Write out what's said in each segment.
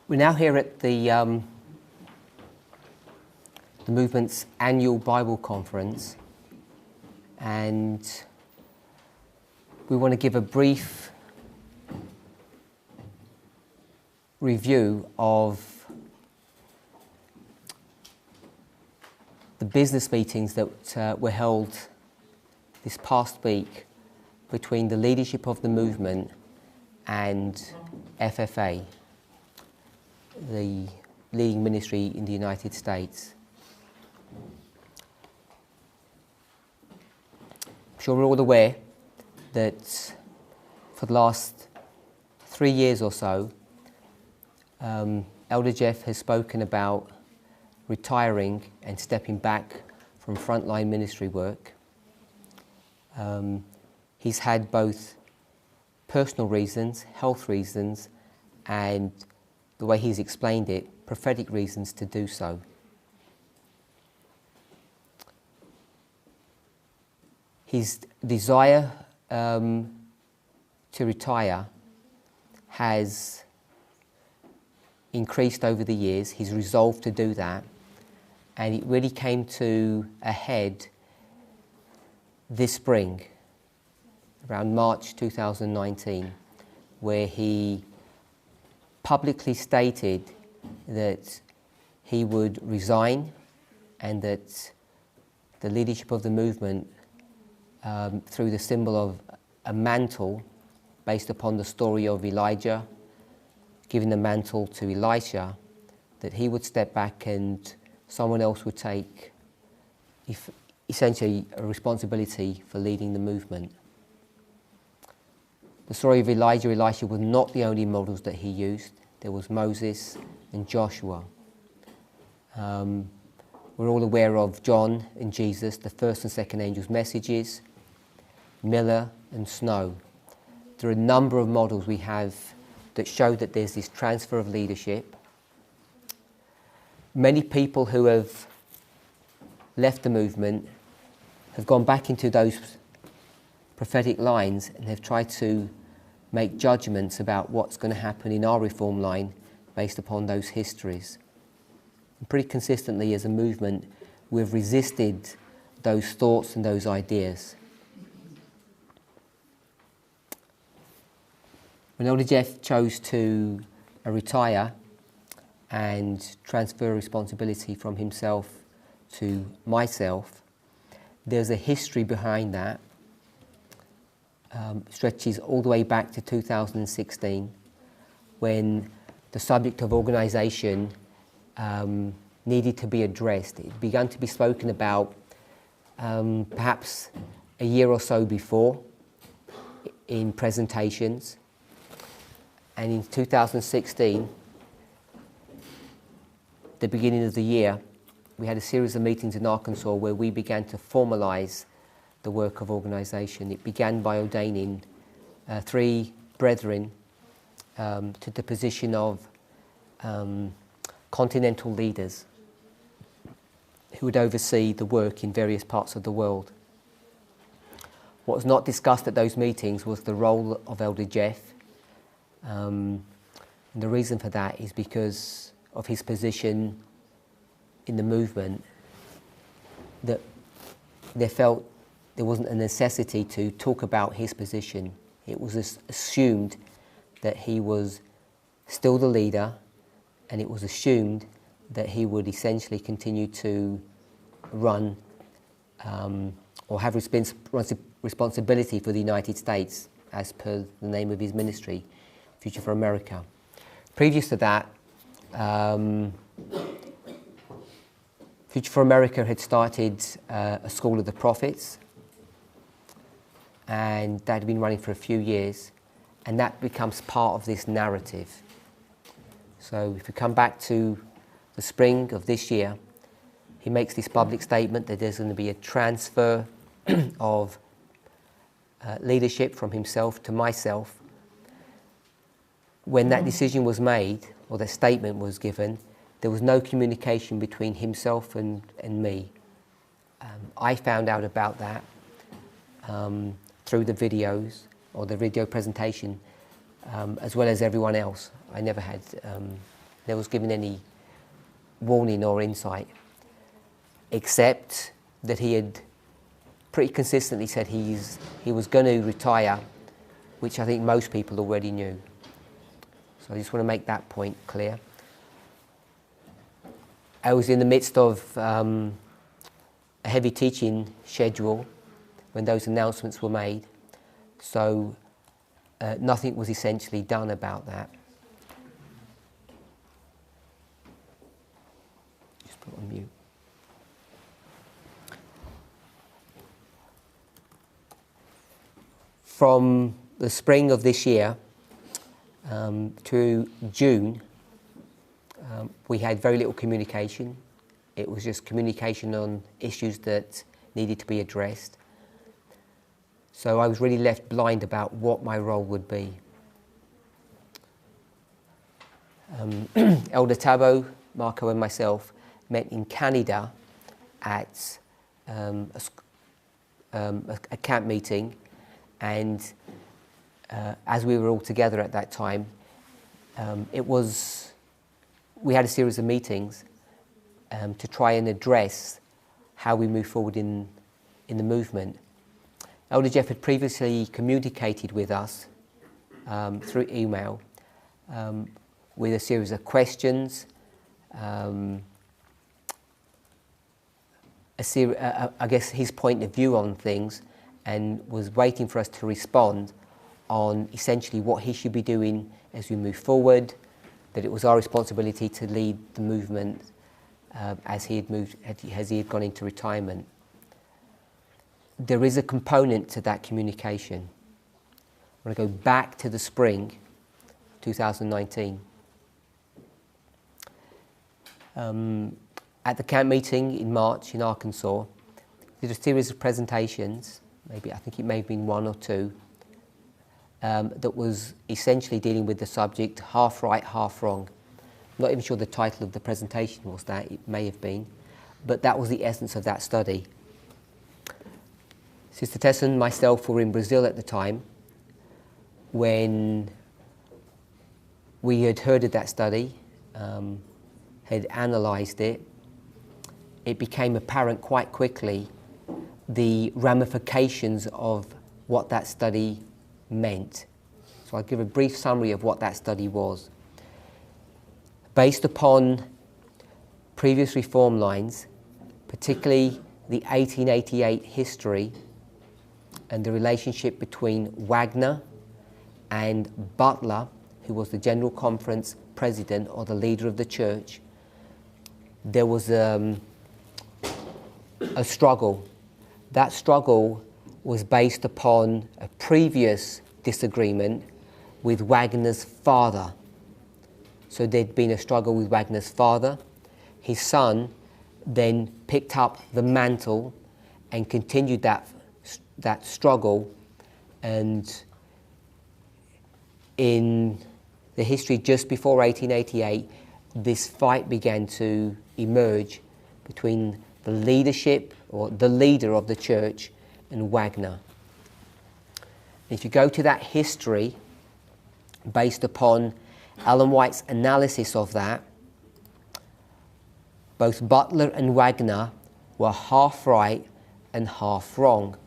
We're now here at the movement's annual Bible conference, and we want to give a brief review of the business meetings that were held this past week between the leadership of the movement and FFA, the leading ministry in the United States. I'm sure we're all aware that for the last 3 years or so, Elder Jeff has spoken about retiring and stepping back from frontline ministry work. He's had both personal reasons, health reasons, and the way he's explained it, prophetic reasons to do so. His desire to retire has increased over the years. He's resolved to do that, and it really came to a head this spring, around March 2019, where he publicly stated that he would resign and that the leadership of the movement, through the symbol of a mantle based upon the story of Elijah giving the mantle to Elisha, that he would step back and someone else would take essentially a responsibility for leading the movement. The story of Elijah, Elisha was not the only models that he used. There was Moses and Joshua. We're all aware of John and Jesus, the first and second angels' messages, Miller and Snow. There are a number of models we have that show that there's this transfer of leadership. Many people who have left the movement have gone back into those prophetic lines and have tried to make judgments about what's going to happen in our reform line based upon those histories. And pretty consistently as a movement, we've resisted those thoughts and those ideas. When Elder Jeff chose to retire and transfer responsibility from himself to myself, there's a history behind that. Stretches all the way back to 2016, when the subject of organisation needed to be addressed. It began to be spoken about perhaps a year or so before in presentations. And in 2016, the beginning of the year, we had a series of meetings in Arkansas where we began to formalise the work of organisation. It began by ordaining 3 brethren to the position of continental leaders who would oversee the work in various parts of the world. What was not discussed at those meetings was the role of Elder Jeff. And the reason for that is because of his position in the movement, that they felt there wasn't a necessity to talk about his position. It was assumed that he was still the leader, and it was assumed that he would essentially continue to run or have responsibility for the United States as per the name of his ministry, Future for America. Previous to that, Future for America had started a School of the Prophets, and that had been running for a few years, and that becomes part of this narrative. So if we come back to the spring of this year, he makes this public statement that there's going to be a transfer of leadership from himself to myself. When that decision was made, or that statement was given, there was no communication between himself and me. I found out about that through the videos or the video presentation, as well as everyone else. I never had never was given any warning or insight, except that he had pretty consistently said he was going to retire, which I think most people already knew. So I just want to make that point clear. I was in the midst of a heavy teaching schedule when those announcements were made, so nothing was essentially done about that. Just put it on mute. From the spring of this year to June, we had very little communication. It was just communication on issues that needed to be addressed. So I was really left blind about what my role would be. Elder Tabo, Marco and myself met in Canada at a camp meeting, and as we were all together at that time, we had a series of meetings to try and address how we move forward in the movement. Elder Jeff had previously communicated with us through email with a series of questions, I guess his point of view on things, and was waiting for us to respond on essentially what he should be doing as we move forward, that it was our responsibility to lead the movement as he had gone into retirement. There is a component to that communication. I want to go back to the spring 2019. At the camp meeting in March in Arkansas, did a series of presentations, I think it may have been one or two, that was essentially dealing with the subject half right, half wrong. I'm not even sure the title of the presentation was that, it may have been, but that was the essence of that study. Sister Tessa and myself were in Brazil at the time when we had heard of that study, had analysed it. It became apparent quite quickly the ramifications of what that study meant. So I'll give a brief summary of what that study was. Based upon previous reform lines, particularly the 1888 history and the relationship between Wagner and Butler, who was the General Conference president or the leader of the church, there was a struggle. That struggle was based upon a previous disagreement with Wagner's father. So there'd been a struggle with Wagner's father. His son then picked up the mantle and continued that struggle, and in the history just before 1888, this fight began to emerge between the leadership, or the leader of the church, and Wagner. If you go to that history, based upon Ellen White's analysis of that, both Butler and Wagner were half right and half wrong.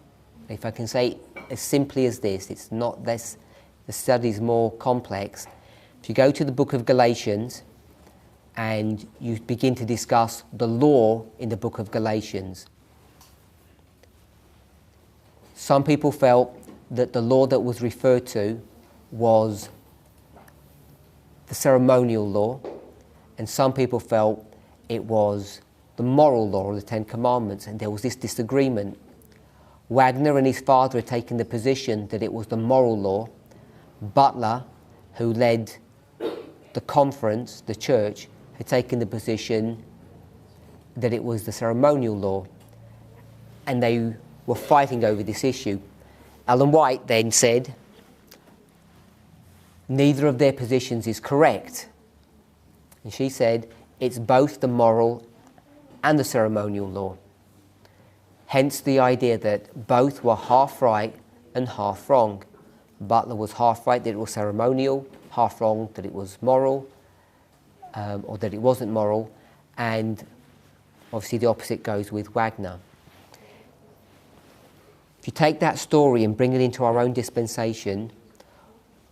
If I can say as simply as this, it's not this, the study's more complex. If you go to the book of Galatians and you begin to discuss the law in the book of Galatians, some people felt that the law that was referred to was the ceremonial law, and some people felt it was the moral law, or the Ten Commandments, and there was this disagreement. Wagner and his father had taken the position that it was the moral law. Butler, who led the conference, the church, had taken the position that it was the ceremonial law, and they were fighting over this issue. Ellen White then said, neither of their positions is correct. And she said, it's both the moral and the ceremonial law. Hence the idea that both were half right and half wrong. Butler was half right that it was ceremonial, half wrong that it was moral. or that it wasn't moral, and obviously the opposite goes with Wagner. If you take that story and bring it into our own dispensation,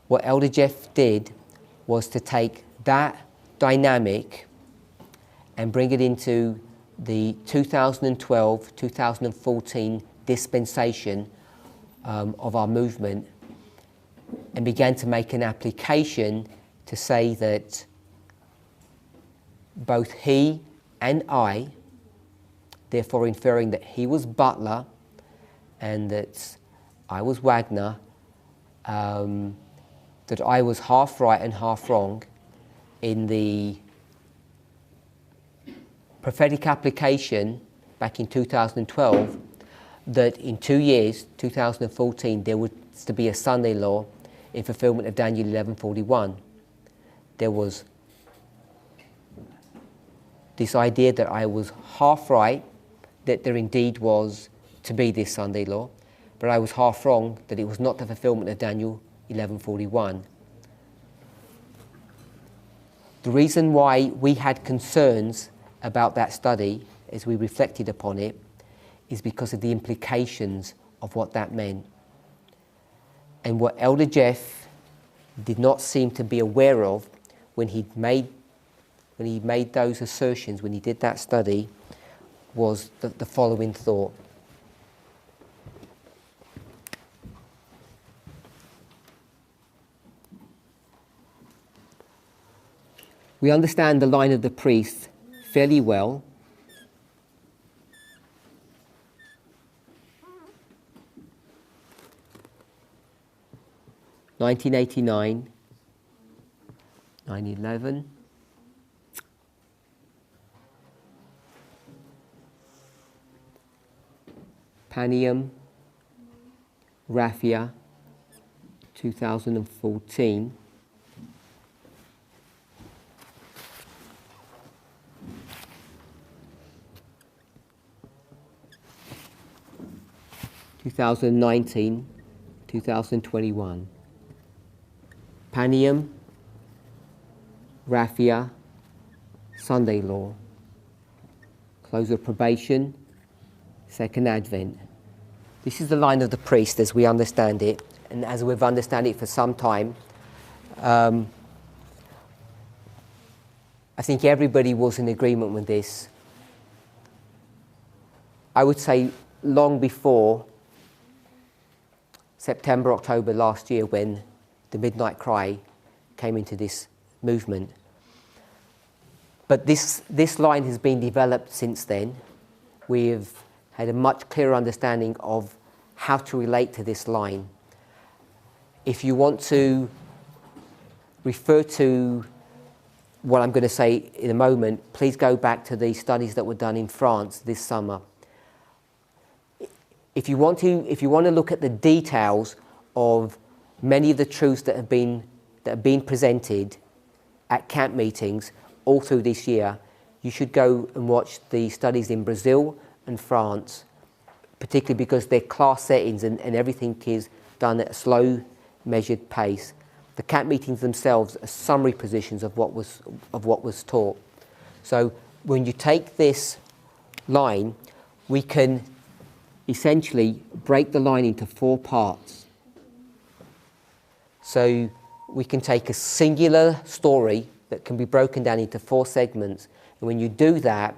what Elder Jeff did was to take that dynamic and bring it into the 2012-2014 dispensation of our movement, and began to make an application to say that both he and I, therefore inferring that he was Butler and that I was Wagner, that I was half right and half wrong in the prophetic application back in 2012, that in 2 years, 2014, there was to be a Sunday law in fulfillment of Daniel 11:41. There was this idea that I was half right, that there indeed was to be this Sunday law, but I was half wrong, that it was not the fulfillment of Daniel 11:41. The reason why we had concerns about that study, as we reflected upon it, is because of the implications of what that meant. And what Elder Jeff did not seem to be aware of when he made those assertions, when he did that study, was the following thought. We understand the line of the priest fairly well. (1989), 9/11, Panium, Raphia, 2014, (2019), 2021. Panium, Raphia, Sunday law, close of probation, second advent. This is the line of the priest as we understand it, and as we've understood it for some time. I think everybody was in agreement with this. I would say long before September, October last year, when the Midnight Cry came into this movement. But this line has been developed since then. We've had a much clearer understanding of how to relate to this line. If you want to refer to what I'm going to say in a moment, please go back to the studies that were done in France this summer. If you want to look at the details of many of the truths that have been presented at camp meetings all through this year, you should go and watch the studies in Brazil and France, particularly because they're class settings and everything is done at a slow, measured pace. The camp meetings themselves are summary positions of what was taught. So when you take this line, we can essentially break the line into 4 parts. So we can take a singular story that can be broken down into 4 segments. And when you do that,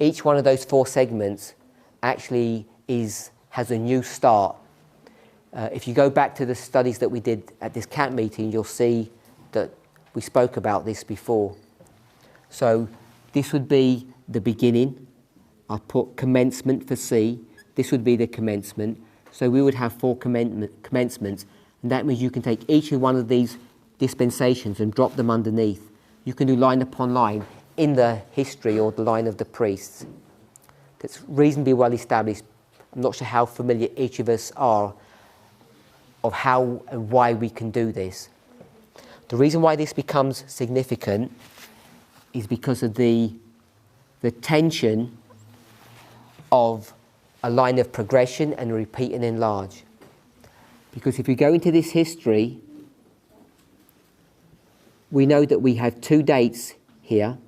each one of those 4 segments actually has a new start. If you go back to the studies that we did at this camp meeting, you'll see that we spoke about this before. So this would be the beginning. I'll put commencement for C. This would be the commencement. So we would have 4 commencements. And that means you can take each one of these dispensations and drop them underneath. You can do line upon line in the history or the line of the priests. That's reasonably well established. I'm not sure how familiar each of us are of how and why we can do this. The reason why this becomes significant is because of the tension of a line of progression and repeat and enlarge. Because if we go into this history, we know that we have 2 dates here,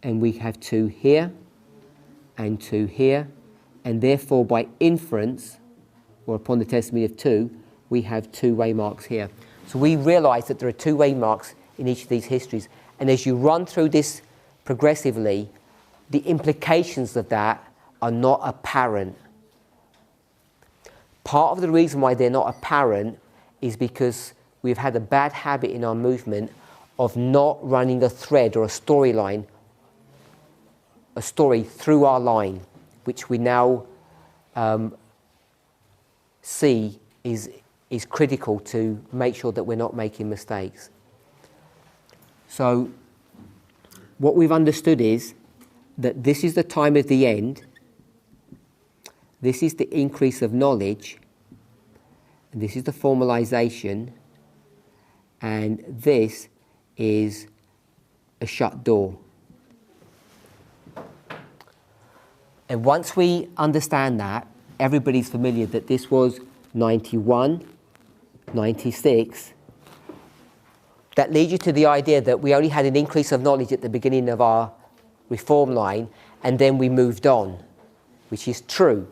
and we have 2 here, and 2 here, and therefore by inference, or upon the testimony of 2, we have 2 waymarks here. So we realise that there are 2 waymarks in each of these histories, and as you run through this progressively, the implications of that are not apparent. Part of the reason why they're not apparent is because we've had a bad habit in our movement of not running a thread or a storyline, a story through our line, which we now see is critical to make sure that we're not making mistakes. So what we've understood is that this is the time of the end, this is the increase of knowledge, and this is the formalization, and this is a shut door. And once we understand that, everybody's familiar that this was 91, 96. That leads you to the idea that we only had an increase of knowledge at the beginning of our reform line, and then we moved on, which is true.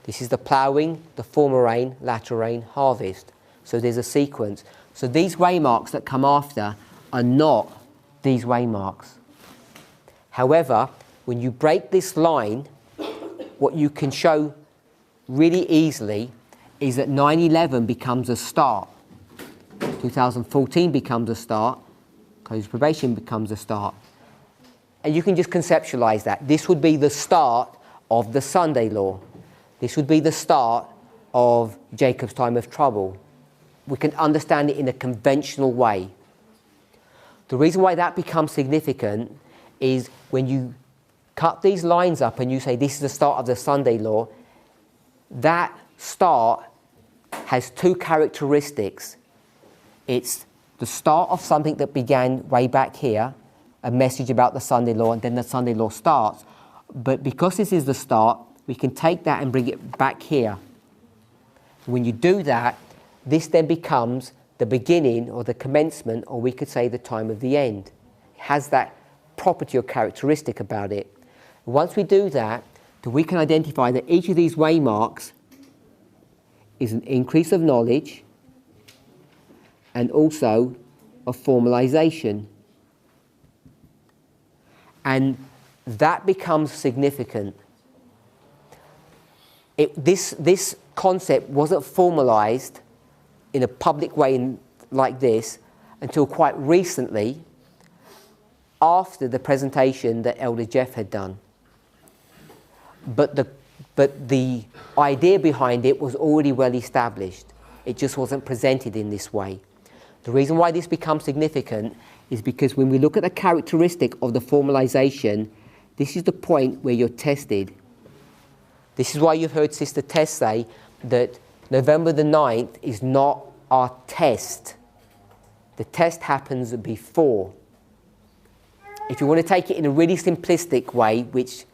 This is the ploughing, the former rain, latter rain, harvest. So there's a sequence. So these waymarks that come after are not these waymarks. However, when you break this line, what you can show really easily is that 9/11 becomes a start. 2014 becomes a start. Closed probation becomes a start. And you can just conceptualize that. This would be the start of the Sunday law. This would be the start of Jacob's time of trouble. We can understand it in a conventional way. The reason why that becomes significant is when you cut these lines up and you say this is the start of the Sunday law, that start has 2 characteristics. It's the start of something that began way back here, a message about the Sunday law, and then the Sunday law starts. But because this is the start, we can take that and bring it back here. When you do that, this then becomes the beginning or the commencement, or we could say the time of the end. It has that property or characteristic about it. Once we do that, then we can identify that each of these waymarks is an increase of knowledge and also a formalization. And that becomes significant. This concept wasn't formalized in a public way like this until quite recently, after the presentation that Elder Jeff had done. But the idea behind it was already well established. It just wasn't presented in this way. The reason why this becomes significant is because when we look at the characteristic of the formalization, this is the point where you're tested. This is why you've heard Sister Tess say that November the 9th is not our test. The test happens before. If you want to take it in a really simplistic way, which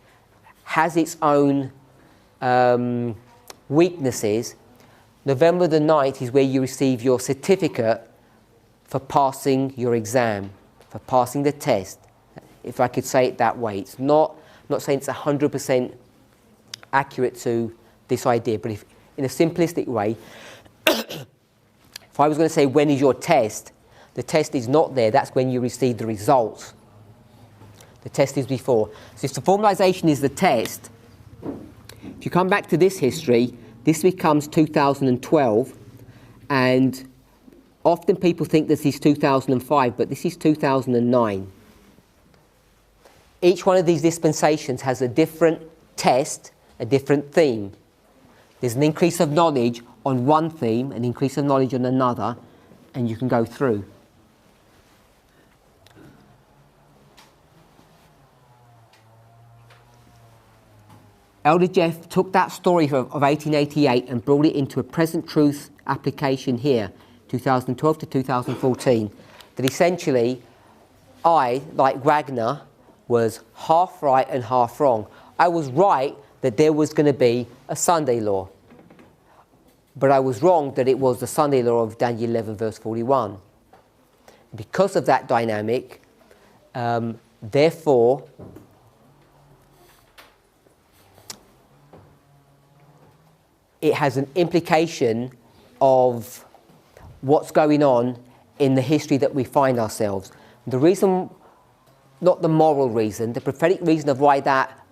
has its own weaknesses, November the 9th is where you receive your certificate for passing your exam, for passing the test, if I could say it that way. It's not saying it's 100% accurate to this idea, but if in a simplistic way, if I was going to say when is your test, the test is not there, that's when you receive the results. The test is before. So if the formalization is the test, if you come back to this history, this becomes 2012, and often people think this is 2005, but this is 2009. Each one of these dispensations has a different test, a different theme. There's an increase of knowledge on one theme, an increase of knowledge on another, and you can go through. Elder Jeff took that story of 1888 and brought it into a present truth application here, 2012 to 2014, that essentially I, like Wagner, was half right and half wrong. I was right that there was going to be a Sunday law, but I was wrong that it was the Sunday law of Daniel 11 verse 41. Because of that dynamic, Therefore, it has an implication of what's going on in the history that we find ourselves. The reason, not the moral reason, the prophetic reason of why that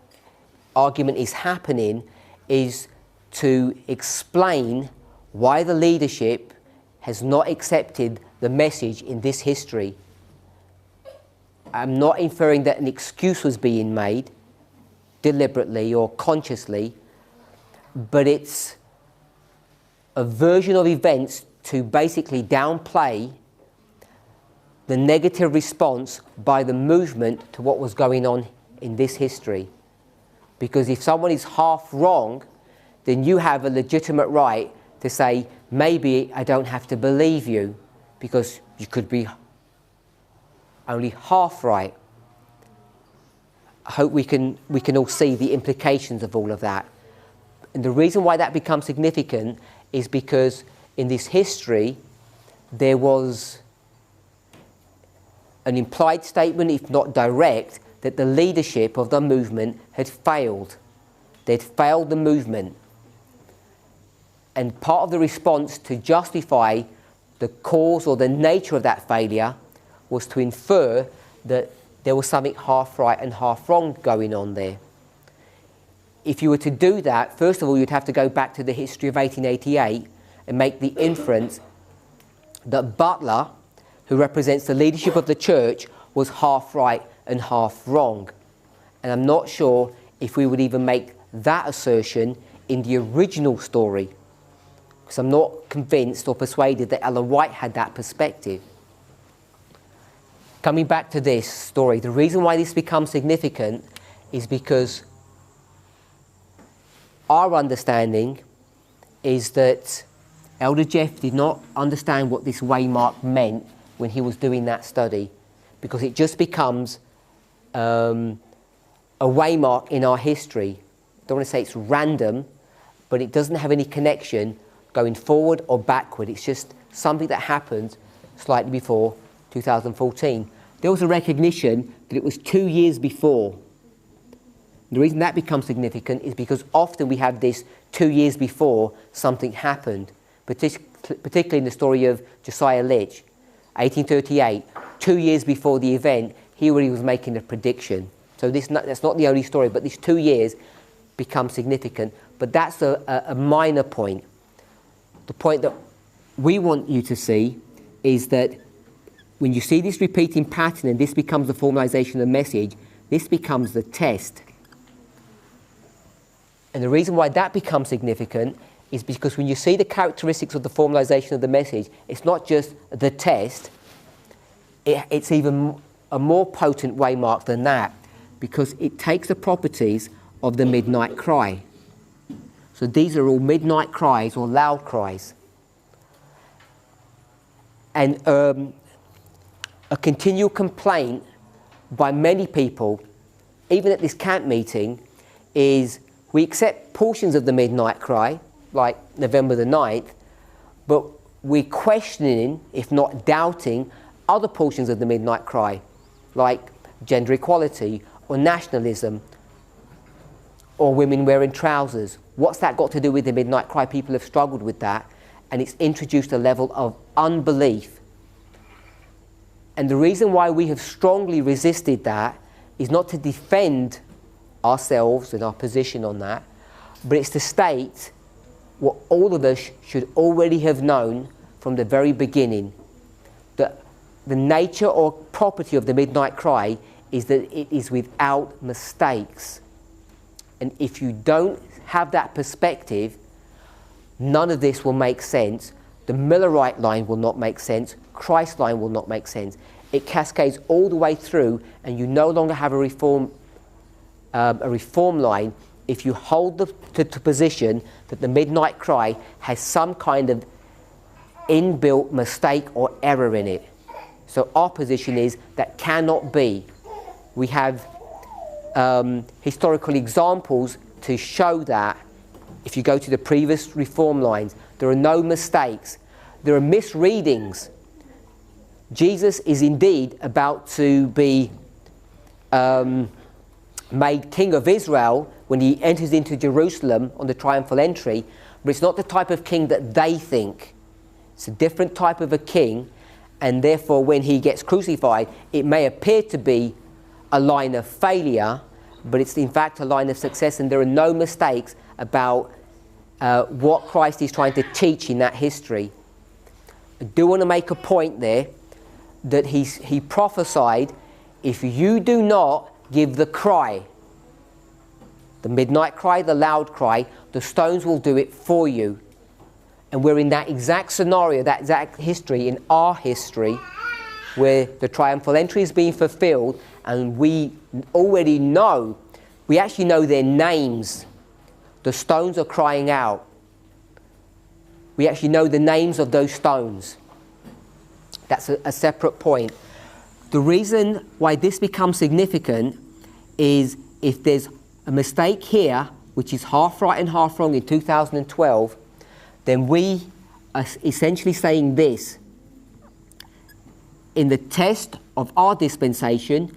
argument is happening is to explain why the leadership has not accepted the message in this history. I'm not inferring that an excuse was being made deliberately or consciously, but it's a version of events to basically downplay the negative response by the movement to what was going on in this history. Because if someone is half wrong, then you have a legitimate right to say, maybe I don't have to believe you, because you could be only half right. I hope we can all see the implications of all of that. And the reason why that becomes significant is because in this history there was an implied statement, if not direct, that the leadership of the movement had failed. They'd failed the movement. And part of the response to justify the cause or the nature of that failure was to infer that there was something half right and half wrong going on there. If you were to do that, first of all, you'd have to go back to the history of 1888 and make the inference that Butler, who represents the leadership of the church, was half right and half wrong. And I'm not sure if we would even make that assertion in the original story, because I'm not convinced or persuaded that Ellen White had that perspective. Coming back to this story, the reason why this becomes significant is because our understanding is that Elder Jeff did not understand what this waymark meant when he was doing that study, because it just becomes a waymark in our history. I don't want to say it's random, but it doesn't have any connection going forward or backward. It's just something that happened slightly before 2014. There was a recognition that it was 2 years before. The reason that becomes significant is because often we have this 2 years before something happened, particularly in the story of Josiah Litch, 1838, 2 years before the event, he already was making a prediction. So that's not the only story, but these 2 years become significant. But that's a minor point. The point that we want you to see is that when you see this repeating pattern and this becomes the formalization of the message, this becomes the test. And the reason why that becomes significant is because when you see the characteristics of the formalization of the message, it's not just the test, it's even a more potent waymark than that, because it takes the properties of the midnight cry. So these are all midnight cries or loud cries. And a continual complaint by many people, even at this camp meeting, is we accept portions of the midnight cry, like November the 9th, but we're questioning, if not doubting, other portions of the midnight cry, like gender equality or nationalism or women wearing trousers. What's that got to do with the midnight cry? People have struggled with that, and it's introduced a level of unbelief. And the reason why we have strongly resisted that is not to defend ourselves and our position on that, but it's to state what all of us should already have known from the very beginning, that the nature or property of the midnight cry is that it is without mistakes. And if you don't have that perspective, none of this will make sense. The Millerite line will not make sense. Christ line will not make sense. It cascades all the way through, and you no longer have a reform line if you hold the position that the midnight cry has some kind of inbuilt mistake or error in it. So our position is that cannot be. We have historical examples to show that. If you go to the previous reform lines, there are no mistakes. There are misreadings. Jesus is indeed about to be made king of Israel when he enters into Jerusalem on the triumphal entry, but it's not the type of king that they think. It's a different type of a king, and therefore when he gets crucified, it may appear to be a line of failure, but it's in fact a line of success, and there are no mistakes about what Christ is trying to teach in that history. I do want to make a point there that he prophesied, if you do not give the cry, the midnight cry, the loud cry, the stones will do it for you. And we're in that exact scenario, that exact history, in our history, where the triumphal entry is being fulfilled, and we already know, we actually know their names. The stones are crying out. We actually know the names of those stones. That's a separate point. The reason why this becomes significant is if there's a mistake here, which is half right and half wrong in 2012, then we are essentially saying this. In the test of our dispensation,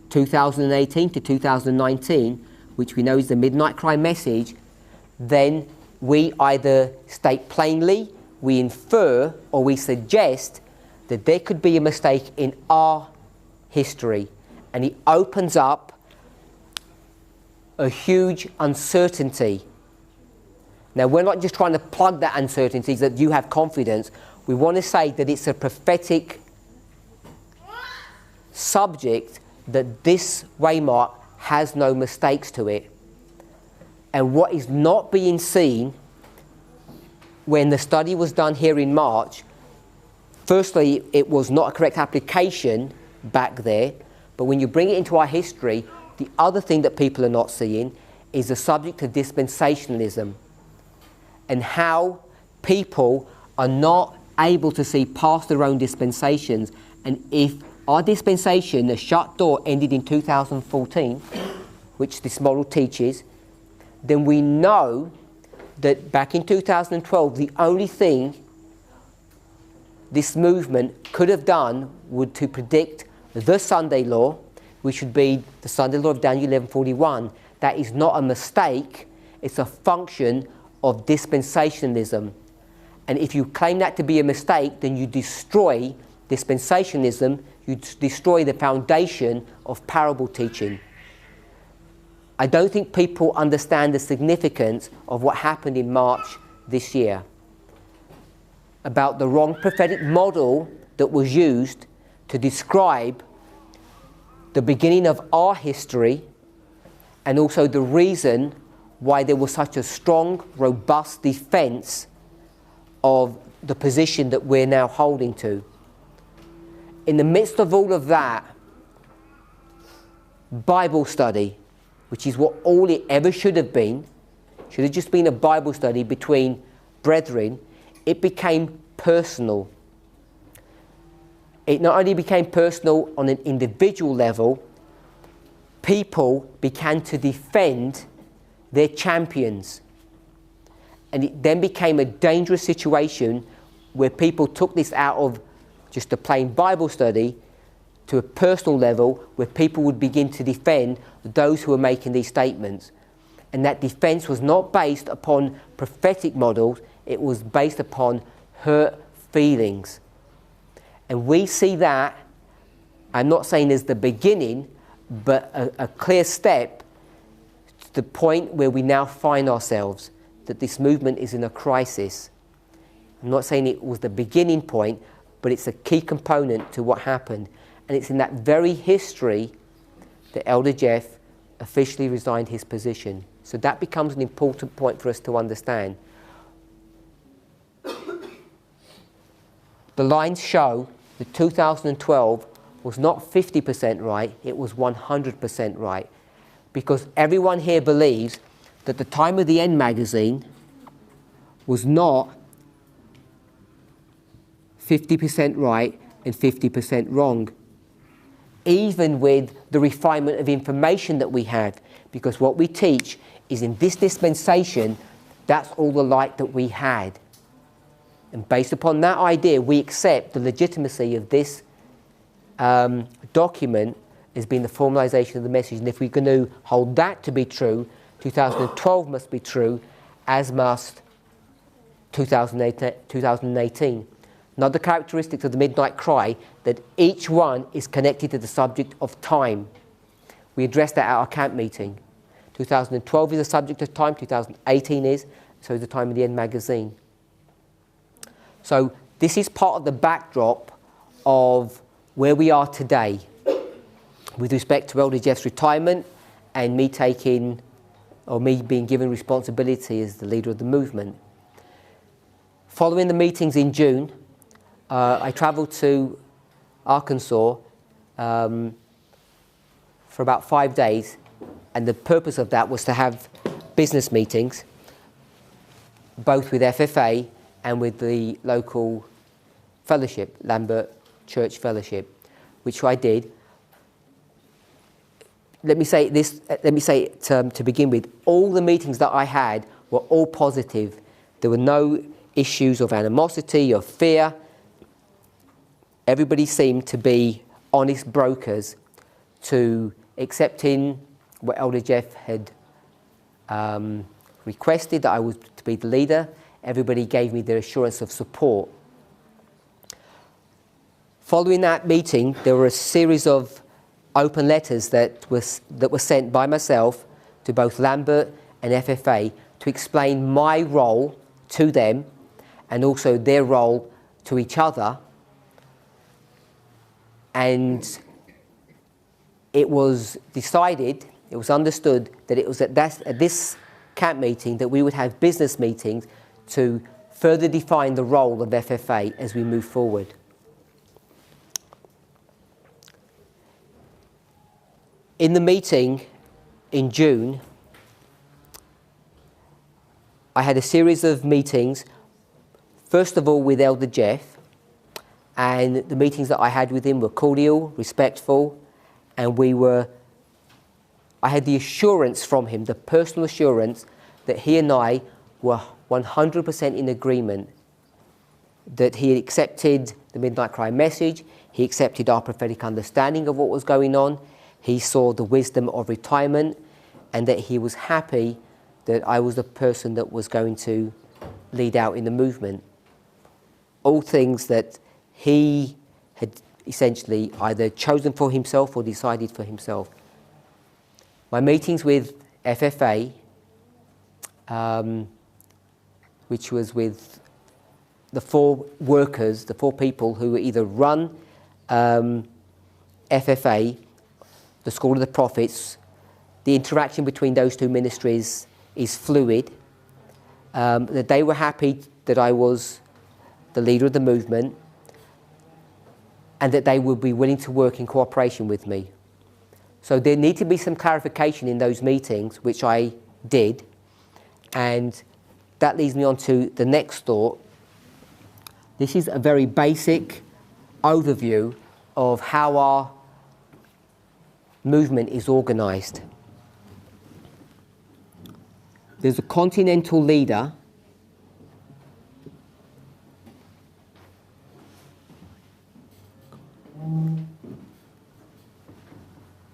2018 to 2019, which we know is the midnight cry message, then we either state plainly, we infer, or we suggest that there could be a mistake in our history. And it opens up a huge uncertainty. Now, we're not just trying to plug that uncertainty so that you have confidence. We want to say that it's a prophetic subject, that this waymark has no mistakes to it. And what is not being seen when the study was done here in March, firstly, it was not a correct application back there, but when you bring it into our history, the other thing that people are not seeing is the subject of dispensationalism, and how people are not able to see past their own dispensations. And if our dispensation, the shut door, ended in 2014, which this model teaches, then we know that back in 2012, the only thing this movement could have done would to predict the Sunday law, which would be the Sunday law of Daniel 11:41. That is not a mistake, it's a function of dispensationalism. And if you claim that to be a mistake, then you destroy dispensationalism, you destroy the foundation of parable teaching. I don't think people understand the significance of what happened in March this year, about the wrong prophetic model that was used to describe the beginning of our history, and also the reason why there was such a strong, robust defense of the position that we're now holding to. In the midst of all of that, Bible study, which is what all it ever should have just been a Bible study between brethren, it became personal. It not only became personal on an individual level, people began to defend their champions. And it then became a dangerous situation where people took this out of just a plain Bible study to a personal level, where people would begin to defend those who were making these statements. And that defense was not based upon prophetic models, it was based upon hurt feelings. And we see that, I'm not saying as the beginning, but a clear step to the point where we now find ourselves, that this movement is in a crisis. I'm not saying it was the beginning point, but it's a key component to what happened. And it's in that very history that Elder Jeff officially resigned his position. So that becomes an important point for us to understand. The lines show that 2012 was not 50% right, it was 100% right. Because everyone here believes that the Time of the End magazine was not 50% right and 50% wrong. Even with the refinement of information that we have, because what we teach is in this dispensation, that's all the light that we had. And based upon that idea, we accept the legitimacy of this document has been the formalisation of the message. And if we're going to hold that to be true, 2012 must be true, as must 2018. Another characteristic of the Midnight Cry, that each one is connected to the subject of time. We addressed that at our camp meeting. 2012 is a subject of time, 2018 is, so is the Time of the End magazine. So this is part of the backdrop of where we are today with respect to Elder Jeff's retirement and me being given responsibility as the leader of the movement. Following the meetings in June, I travelled to Arkansas for about 5 days, and the purpose of that was to have business meetings, both with FFA and with the local fellowship, Lambert Church Fellowship, which I did. Let me say to begin with, all the meetings that I had were all positive. There were no issues of animosity or fear. Everybody seemed to be honest brokers to accepting what Elder Jeff had requested, that I was to be the leader. Everybody gave me their assurance of support. Following that meeting, there were a series of open letters that were sent by myself to both Lambert and FFA to explain my role to them and also their role to each other. And it was decided, it was understood that it was at this camp meeting that we would have business meetings to further define the role of FFA as we move forward. In the meeting in June, I had a series of meetings, first of all with Elder Jeff, and the meetings that I had with him were cordial, respectful, and I had the assurance from him, the personal assurance, that he and I were 100% in agreement, that he had accepted the Midnight Cry message, he accepted our prophetic understanding of what was going on, he saw the wisdom of retirement, and that he was happy that I was the person that was going to lead out in the movement. All things that he had essentially either chosen for himself or decided for himself. My meetings with FFA, which was with the 4 workers, the 4 people who either run FFA, the School of the Prophets, the interaction between those 2 ministries is fluid, that they were happy that I was the leader of the movement, and that they would be willing to work in cooperation with me. So there needed to be some clarification in those meetings, which I did, and that leads me on to the next thought. This is a very basic overview of how our movement is organised. There's a continental leader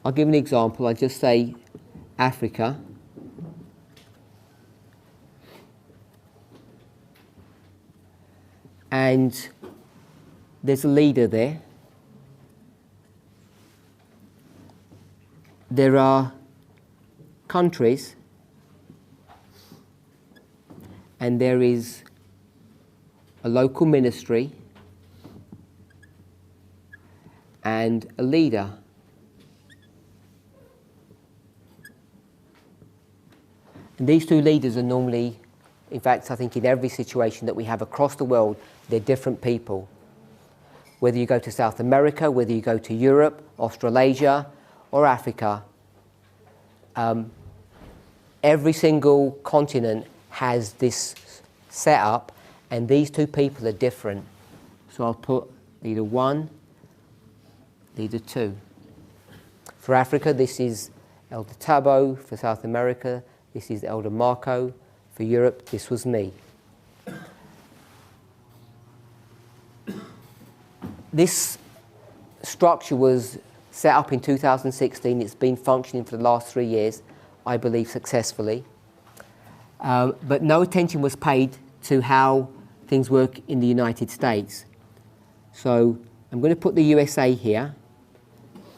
I'll give an example. I just say Africa. And there's a leader there. There are countries, and there is a local ministry and a leader. And these 2 leaders are normally, in fact, I think in every situation that we have across the world, they're different people. Whether you go to South America, whether you go to Europe, Australasia, or Africa, every single continent has this setup, and these 2 people are different. So I'll put leader 1, leader 2. For Africa, this is Elder Tabo. For South America, this is Elder Marco. For Europe, this was me. This structure was set up in 2016. It's been functioning for the last 3 years, I believe successfully. But no attention was paid to how things work in the United States. So I'm going to put the USA here,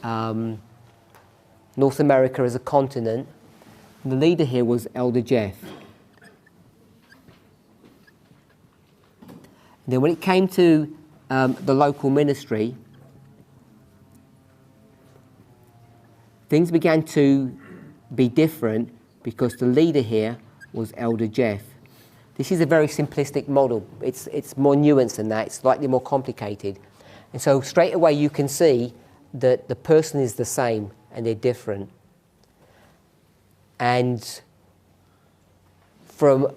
North America as a continent. And the leader here was Elder Jeff. And then when it came to the local ministry, things began to be different because the leader here was Elder Jeff. This is a very simplistic model. It's more nuanced than that. It's slightly more complicated. And so straight away you can see that the person is the same and they're different. And from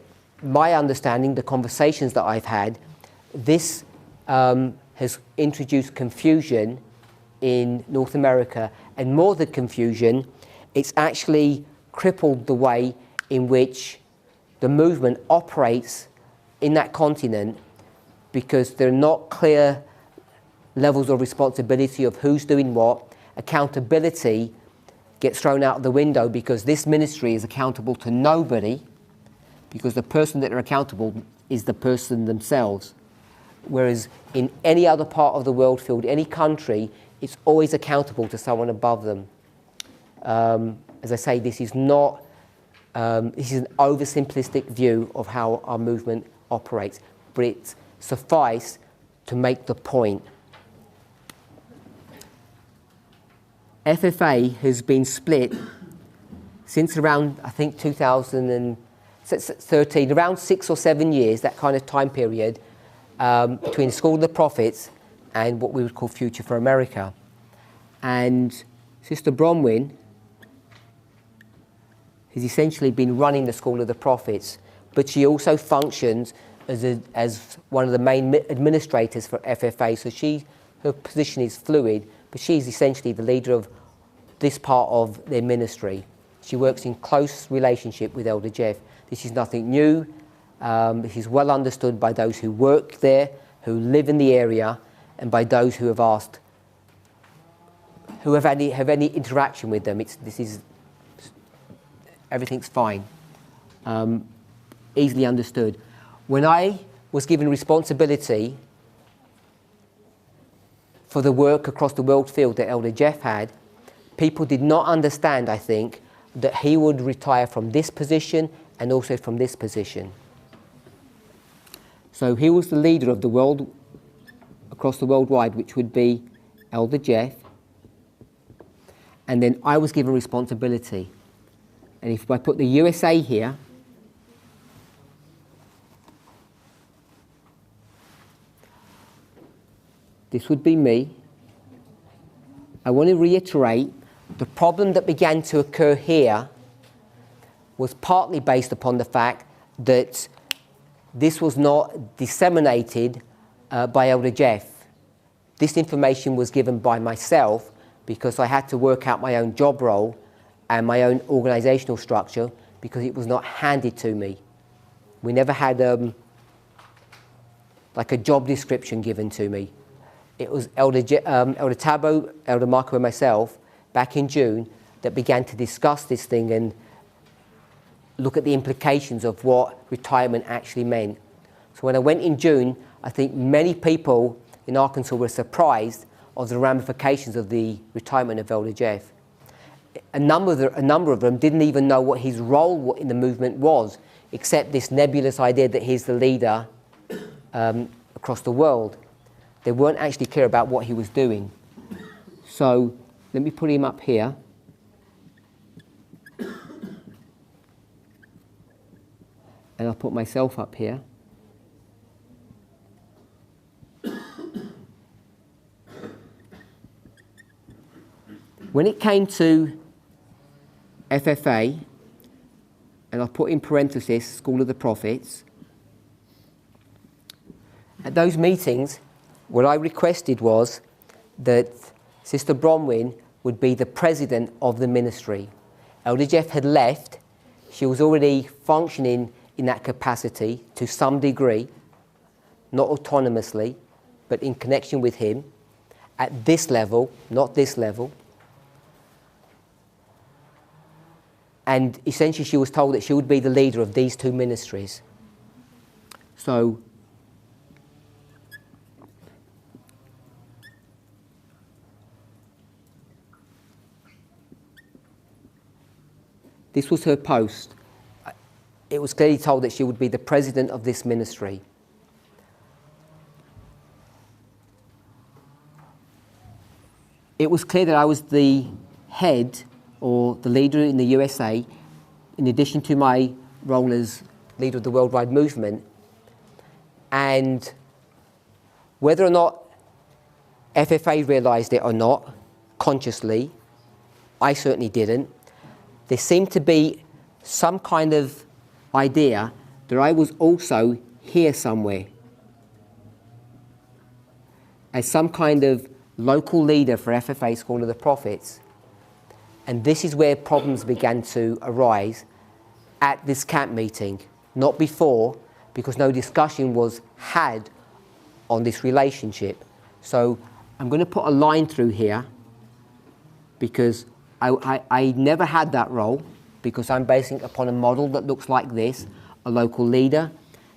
my understanding, the conversations that I've had, this has introduced confusion in North America, and more than confusion, it's actually crippled the way in which the movement operates in that continent, because there are not clear levels of responsibility of who's doing what. Accountability gets thrown out the window because this ministry is accountable to nobody, because the person that are accountable is the person themselves. Whereas in any other part of the world field, any country, it's always accountable to someone above them. As I say, this is not, this is an oversimplistic view of how our movement operates, but it's suffice to make the point. FFA has been split since around, I think, 2013, around 6 or 7 years, that kind of time period, between the School of the Prophets and what we would call Future for America. And Sister Bronwyn has essentially been running the School of the Prophets, but she also functions as one of the main administrators for FFA. So her position is fluid, but she's essentially the leader of this part of their ministry. She works in close relationship with Elder Jeff. This is nothing new. This is well understood by those who work there, who live in the area, and by those who have asked, who have any interaction with them. Everything's fine. Easily understood. When I was given responsibility for the work across the world field that Elder Jeff had, people did not understand, I think, that he would retire from this position and also from this position. So he was the leader of the world, across the worldwide, which would be Elder Jeff. And then I was given responsibility. And if I put the USA here, this would be me. I want to reiterate, the problem that began to occur here was partly based upon the fact that this was not disseminated by Elder Jeff. This information was given by myself because I had to work out my own job role and my own organisational structure, because it was not handed to me. We never had like a job description given to me. It was Elder Tabo, Elder Marco and myself back in June that began to discuss this thing and look at the implications of what retirement actually meant. So when I went in June, I think many people in Arkansas were surprised of the ramifications of the retirement of Elder Jeff. A number of them didn't even know what his role in the movement was, except this nebulous idea that he's the leader across the world. They weren't actually clear about what he was doing. So let me put him up here. And I'll put myself up here. When it came to FFA, and I'll put in parenthesis, School of the Prophets, at those meetings, what I requested was that Sister Bronwyn would be the president of the ministry. Elder Jeff had left. She was already functioning in that capacity to some degree, not autonomously, but in connection with him, at this level, not this level. And essentially she was told that she would be the leader of these two ministries. So this was her post. It was clearly told that she would be the president of this ministry. It was clear that I was the head or the leader in the USA, in addition to my role as leader of the worldwide movement. And whether or not FFA realised it or not, consciously, I certainly didn't, there seemed to be some kind of idea that I was also here somewhere as some kind of local leader for FFA School of the Prophets. And this is where problems began to arise at this camp meeting, not before, because no discussion was had on this relationship. So I'm going to put a line through here, because I never had that role, because I'm basing it upon a model that looks like this: a local leader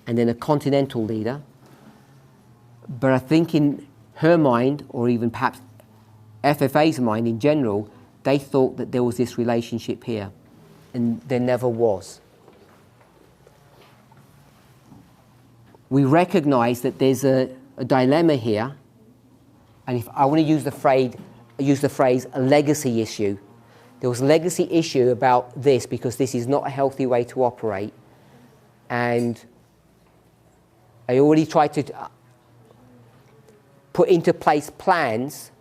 and then a continental leader. But I think in her mind, or even perhaps FFA's mind in general, they thought that there was this relationship here, and there never was. We recognise that there's a dilemma here, and if I want to use the phrase a legacy issue. There was a legacy issue about this, because this is not a healthy way to operate. And I already tried to put into place plans,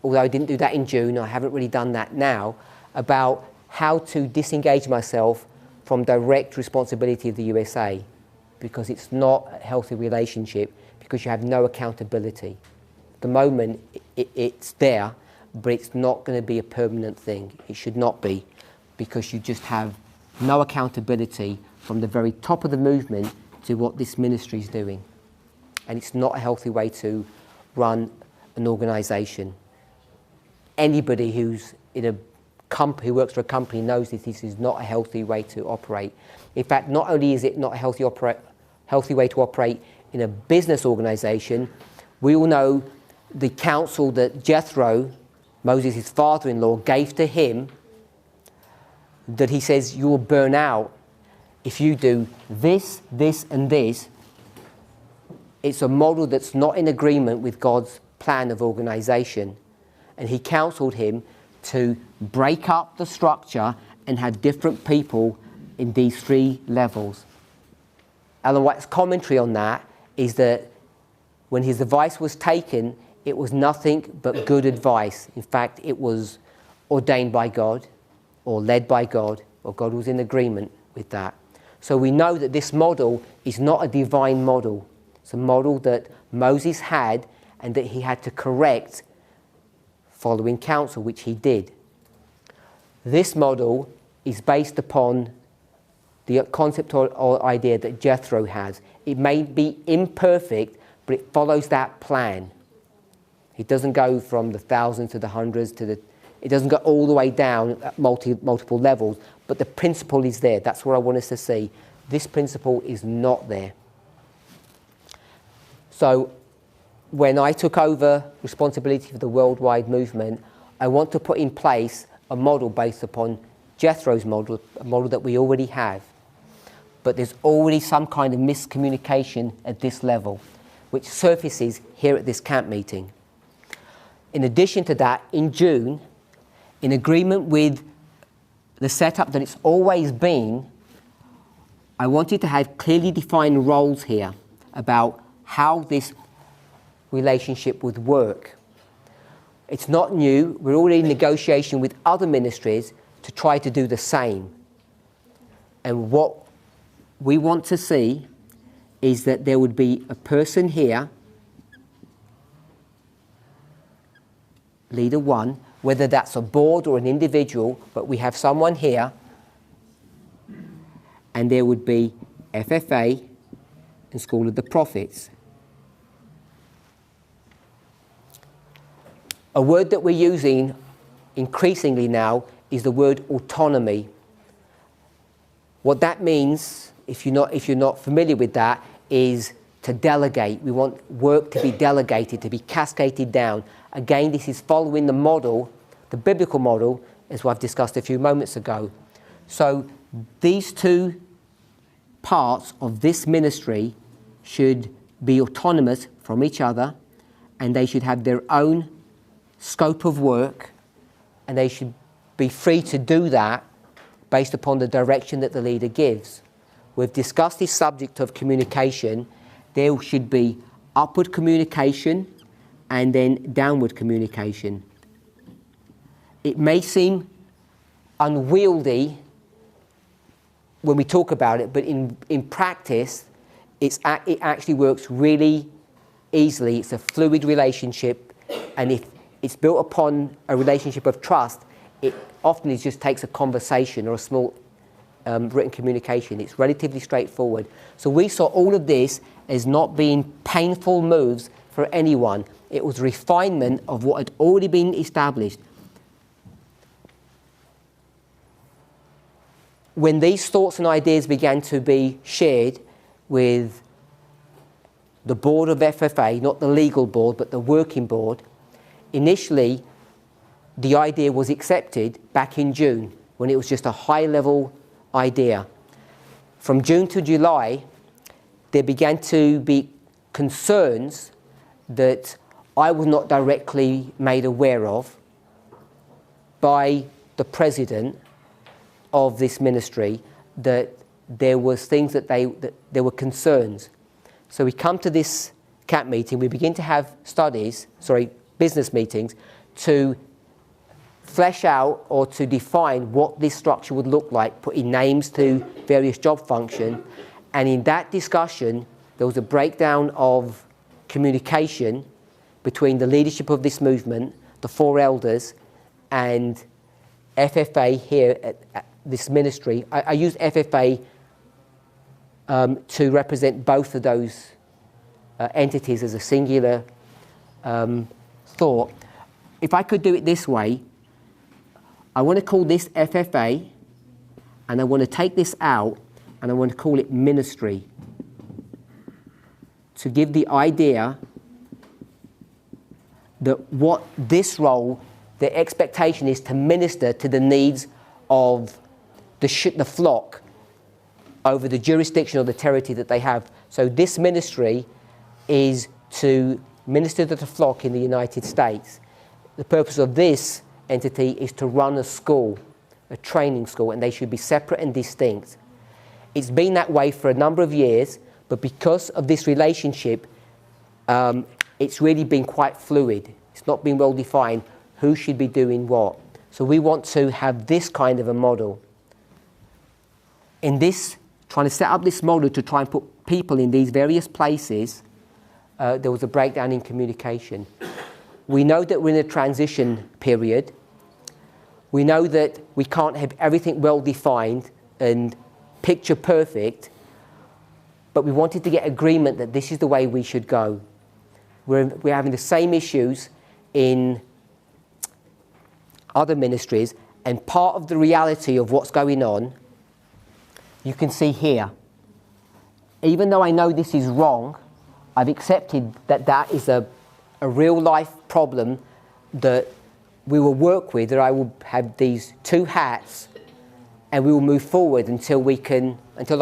although I didn't do that in June, I haven't really done that now, about how to disengage myself from direct responsibility of the USA, because it's not a healthy relationship, because you have no accountability. At the moment, it's there, but it's not going to be a permanent thing. It should not be, because you just have no accountability from the very top of the movement to what this ministry is doing. And it's not a healthy way to run an organisation. Anybody who's in a who works for a company knows that this is not a healthy way to operate. In fact, not only is it not a healthy way to operate in a business organisation, we all know the counsel that Jethro, Moses' father-in-law, gave to him, that he says, you will burn out if you do this, this and this. It's a model that's not in agreement with God's plan of organisation. And he counselled him to break up the structure and have different people in these three levels. Ellen White's commentary on that is that when his advice was taken, it was nothing but good advice. In fact, it was ordained by God, or led by God, or God was in agreement with that. So we know that this model is not a divine model. It's a model that Moses had, and that he had to correct following counsel, which he did. This model is based upon the concept or idea that Jethro has. It may be imperfect, but it follows that plan. It doesn't go from the thousands to the hundreds it doesn't go all the way down at multiple levels, but the principle is there. That's what I want us to see. This principle is not there. So when I took over responsibility for the worldwide movement, I want to put in place a model based upon Jethro's model, a model that we already have. But there's already some kind of miscommunication at this level, which surfaces here at this camp meeting. In addition to that, in June, in agreement with the setup that it's always been, I wanted to have clearly defined roles here about how this relationship would work. It's not new. We're already in negotiation with other ministries to try to do the same. And what we want to see is that there would be a person here, leader one, whether that's a board or an individual, but we have someone here, and there would be FFA and School of the Prophets. A word that we're using increasingly now is the word autonomy. What that means, if you're not familiar with that, is to delegate. We want work to be delegated, to be cascaded down. Again, this is following the model, the biblical model, as I've discussed a few moments ago. So these two parts of this ministry should be autonomous from each other, and they should have their own scope of work, and they should be free to do that based upon the direction that the leader gives. We've discussed this subject of communication. There should be upward communication and then downward communication. It may seem unwieldy when we talk about it, but in practice, it actually works really easily. It's a fluid relationship, and if it's built upon a relationship of trust, it often just takes a conversation or a small written communication. It's relatively straightforward. So we saw all of this as not being painful moves for anyone. It was refinement of what had already been established. When these thoughts and ideas began to be shared with the board of FFA, not the legal board, but the working board, initially the idea was accepted back in June, when it was just a high-level idea. From June to July, there began to be concerns that I was not directly made aware of by the president of this ministry, that there was things that there were concerns. So we come to this CAP meeting, we begin to have business meetings to flesh out or to define what this structure would look like, putting names to various job functions. And in that discussion, there was a breakdown of communication between the leadership of this movement, the four elders, and FFA here at this ministry. I use FFA to represent both of those entities as a singular thought. If I could do it this way, I want to call this FFA, and I want to take this out, and I want to call it ministry, to give the idea that what this role, the expectation is to minister to the needs of the flock over the jurisdiction or the territory that they have. So this ministry is to minister to the flock in the United States. The purpose of this entity is to run a school, a training school, and they should be separate and distinct. It's been that way for a number of years, but because of this relationship, it's really been quite fluid. It's not been well defined who should be doing what. So we want to have this kind of a model. In this, trying to set up this model to try and put people in these various places, there was a breakdown in communication. We know that we're in a transition period. We know that we can't have everything well defined and picture perfect, but we wanted to get agreement that this is the way we should go. We're having the same issues in other ministries, and part of the reality of what's going on, you can see here. Even though I know this is wrong, I've accepted that that is a real life problem that we will work with, that I will have these two hats, and we will move forward until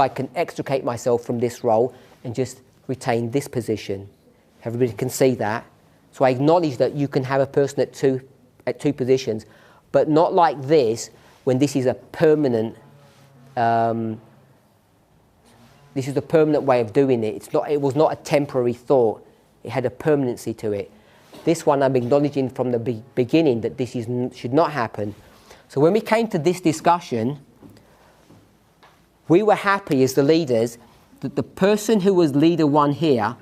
I can extricate myself from this role and just retain this position. Everybody can see that. So I acknowledge that you can have a person at two positions, but not like this, when this is a permanent this is a permanent way of doing it. It was not a temporary thought. It had a permanency to it. This one I'm acknowledging from the beginning that this should not happen. So when we came to this discussion, we were happy as the leaders that the person who was leader one here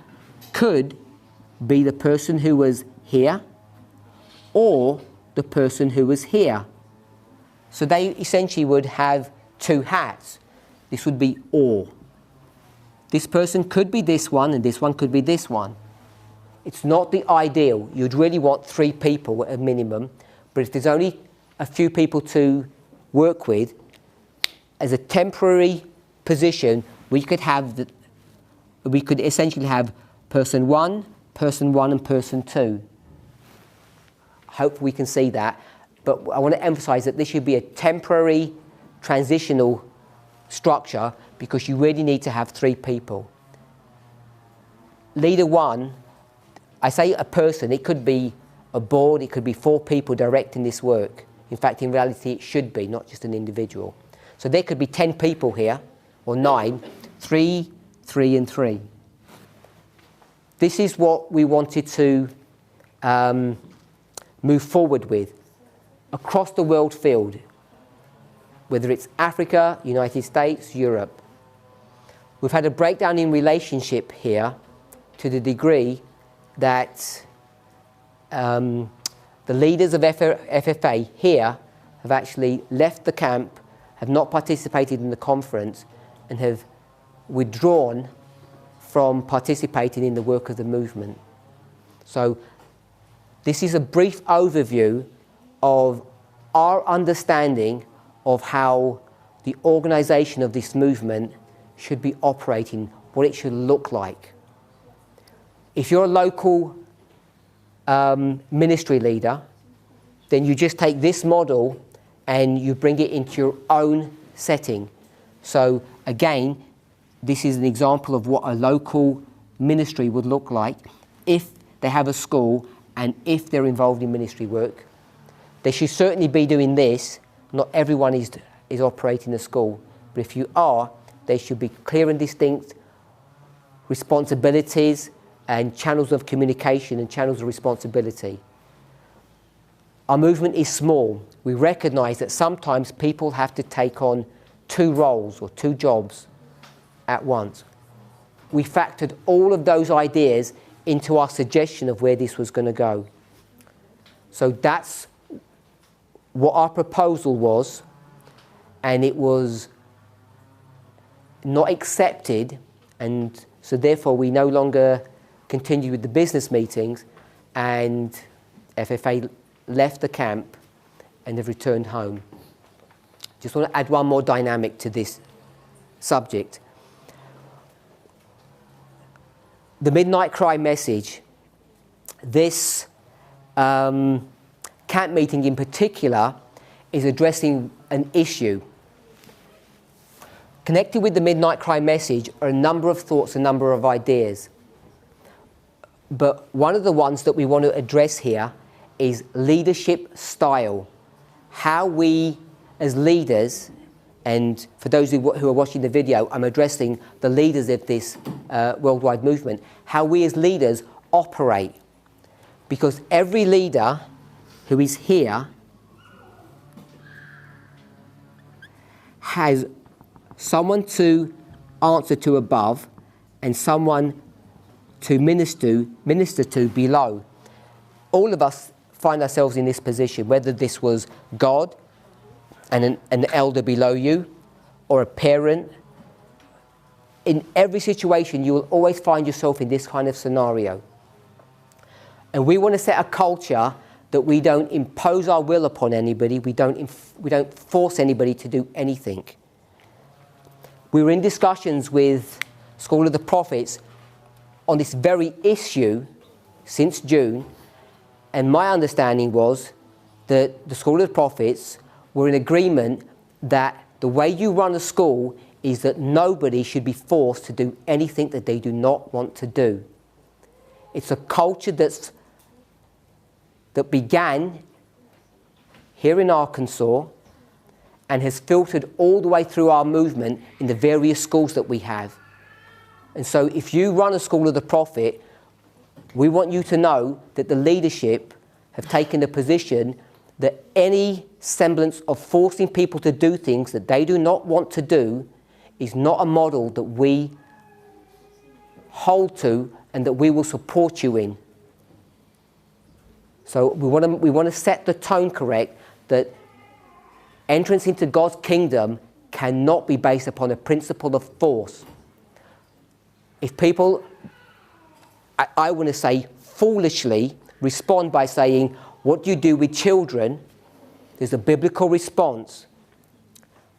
could be the person who was here or the person who was here. So they essentially would have two hats. This would be or. This person could be this one and this one could be this one. It's not the ideal. You'd really want 3 people at a minimum, but if there's only a few people to work with, as a temporary position, we could essentially have person 1, and person 2. I hope we can see that. But I want to emphasize that this should be a temporary, transitional structure, because you really need to have 3 people. Leader 1, I say a person, it could be a board, it could be 4 people directing this work. In fact, in reality, it should be, not just an individual. So there could be 10 people here, or 9, 3, 3, and 3. This is what we wanted to move forward with across the world field, whether it's Africa, United States, Europe. We've had a breakdown in relationship here to the degree that the leaders of FFA here have actually left the camp, have not participated in the conference, and have withdrawn from participating in the work of the movement. So this is a brief overview of our understanding of how the organisation of this movement should be operating, what it should look like. If you're a local ministry leader, then you just take this model and you bring it into your own setting. So again, this is an example of what a local ministry would look like if they have a school and if they're involved in ministry work. They should certainly be doing this. Not everyone is operating a school, but if you are, there should be clear and distinct responsibilities and channels of communication and channels of responsibility. Our movement is small. We recognise that sometimes people have to take on 2 roles or 2 jobs at once. We factored all of those ideas into our suggestion of where this was going to go. So that's what our proposal was, and it was not accepted, and so therefore we no longer continue with the business meetings, and FFA left the camp and have returned home. Just want to add one more dynamic to this subject. The Midnight Cry message, this camp meeting in particular, is addressing an issue. Connected with the Midnight Cry message are a number of thoughts, a number of ideas. But one of the ones that we want to address here is leadership style. How we as leaders, and for those who are watching the video, I'm addressing the leaders of this worldwide movement, how we as leaders operate. Because every leader who is here has someone to answer to above and someone to minister to below. All of us find ourselves in this position, whether this was God and an elder below you, or a parent. In every situation, you will always find yourself in this kind of scenario. And we want to set a culture that we don't impose our will upon anybody, we don't force anybody to do anything. We were in discussions with School of the Prophets on this very issue since June, and my understanding was that the School of the Prophets were in agreement that the way you run a school is that nobody should be forced to do anything that they do not want to do. It's a culture that began here in Arkansas and has filtered all the way through our movement in the various schools that we have. And so if you run a School of the Prophet, we want you to know that the leadership have taken the position that any semblance of forcing people to do things that they do not want to do is not a model that we hold to and that we will support you in. So we want to set the tone correct, that entrance into God's kingdom cannot be based upon a principle of force. If people, I want to say foolishly, respond by saying, what do you do with children? There's a biblical response.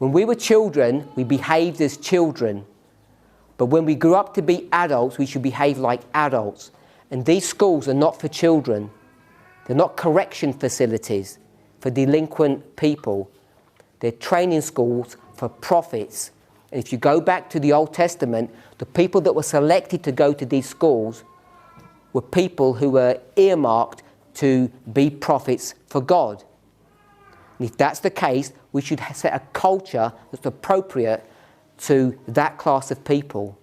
When we were children, we behaved as children. But when we grew up to be adults, we should behave like adults. And these schools are not for children. They're not correction facilities for delinquent people. They're training schools for prophets. And if you go back to the Old Testament, the people that were selected to go to these schools were people who were earmarked to be prophets for God. And if that's the case, we should set a culture that's appropriate to that class of people.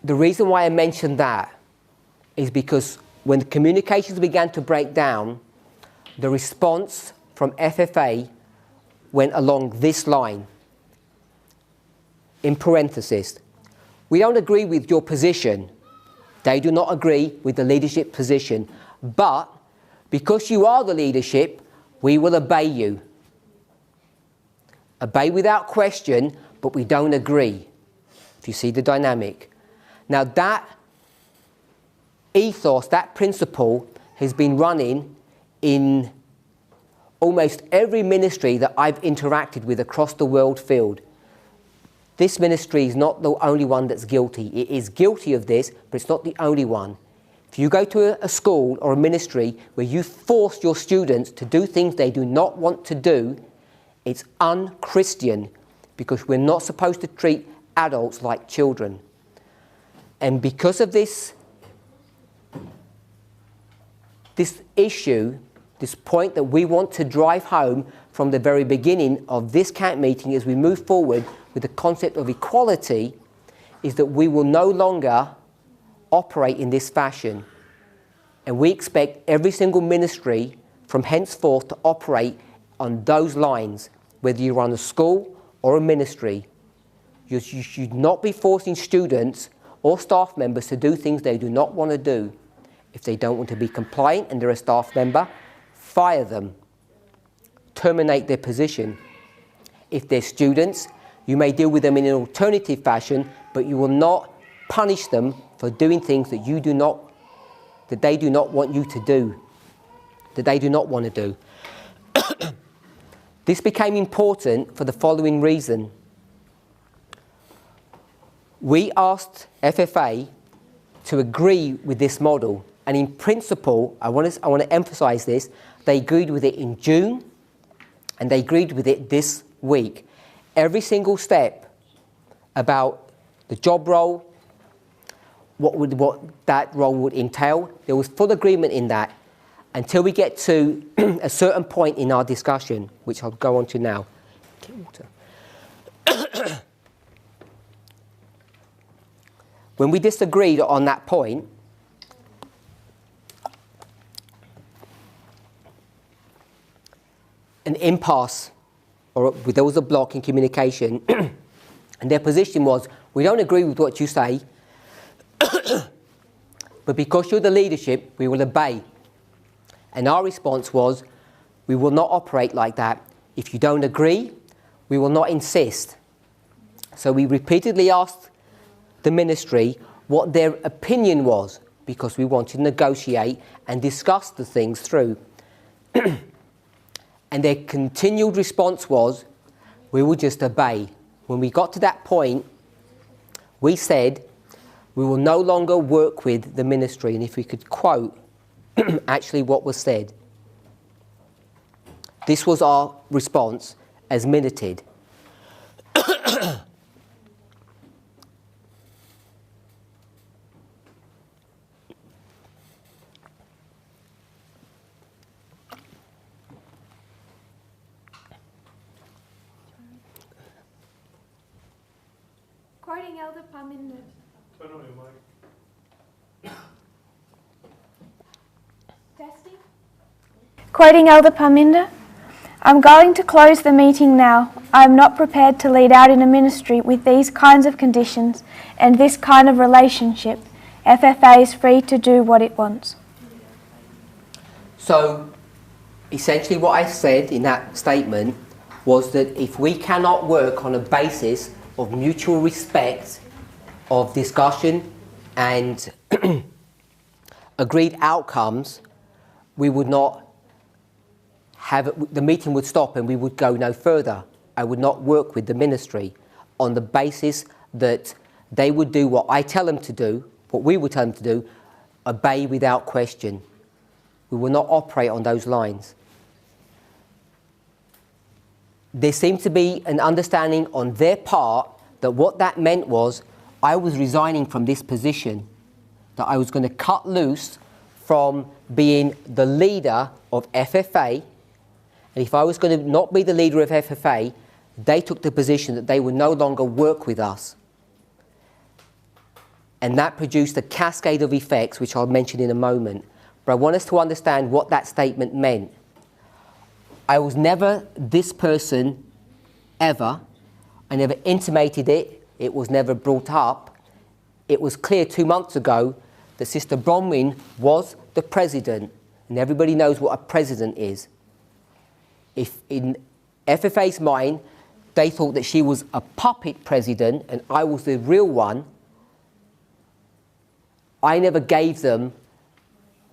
The reason why I mentioned that is because when the communications began to break down, the response from FFA went along this line. In parenthesis, we don't agree with your position. They do not agree with the leadership position. But because you are the leadership, we will obey you. Obey without question, but we don't agree. If you see the dynamic. Now that ethos, that principle has been running in almost every ministry that I've interacted with across the world field. This ministry is not the only one that's guilty. It is guilty of this, but it's not the only one. If you go to a school or a ministry where you force your students to do things they do not want to do, it's un-Christian, because we're not supposed to treat adults like children. And because of this issue, this point that we want to drive home from the very beginning of this camp meeting as we move forward with the concept of equality, is that we will no longer operate in this fashion. And we expect every single ministry from henceforth to operate on those lines, whether you run a school or a ministry. You should not be forcing students or staff members to do things they do not want to do. If they don't want to be compliant and they're a staff member, fire them. Terminate their position. If they're students, you may deal with them in an alternative fashion, but you will not punish them for doing things that they do not want you to do, that they do not want to do. This became important for the following reason. We asked FFA to agree with this model, and in principle, I want to emphasize this, they agreed with it in June, and they agreed with it this week. Every single step about the job role, what that role would entail, there was full agreement in that until we get to a certain point in our discussion, which I'll go on to now. Get water. When we disagreed on that point, an impasse, or there was a block in communication, and their position was, we don't agree with what you say, but because you're the leadership, we will obey. And our response was, we will not operate like that. If you don't agree, we will not insist. So we repeatedly asked the ministry what their opinion was, because we wanted to negotiate and discuss the things through. And their continued response was, we will just obey. When we got to that point, we said, we will no longer work with the ministry. And if we could quote actually what was said. This was our response as minuted. Quoting Elder Parminder. Turn on your mic. Testing. Quoting Elder Parminder. I'm going to close the meeting now. I am not prepared to lead out in a ministry with these kinds of conditions and this kind of relationship. FFA is free to do what it wants. So, essentially what I said in that statement was that if we cannot work on a basis of mutual respect, of discussion and agreed outcomes, we would not the meeting would stop and we would go no further. I would not work with the ministry on the basis that they would do what I tell them to do, what we would tell them to do, obey without question. We will not operate on those lines. There seemed to be an understanding on their part that what that meant was I was resigning from this position, that I was going to cut loose from being the leader of FFA, and if I was going to not be the leader of FFA, they took the position that they would no longer work with us. And that produced a cascade of effects, which I'll mention in a moment. But I want us to understand what that statement meant. I was never this person, ever. I never intimated it. It was never brought up. It was clear 2 months ago that Sister Bronwyn was the president. And everybody knows what a president is. If in FFA's mind, they thought that she was a puppet president and I was the real one, I never gave them,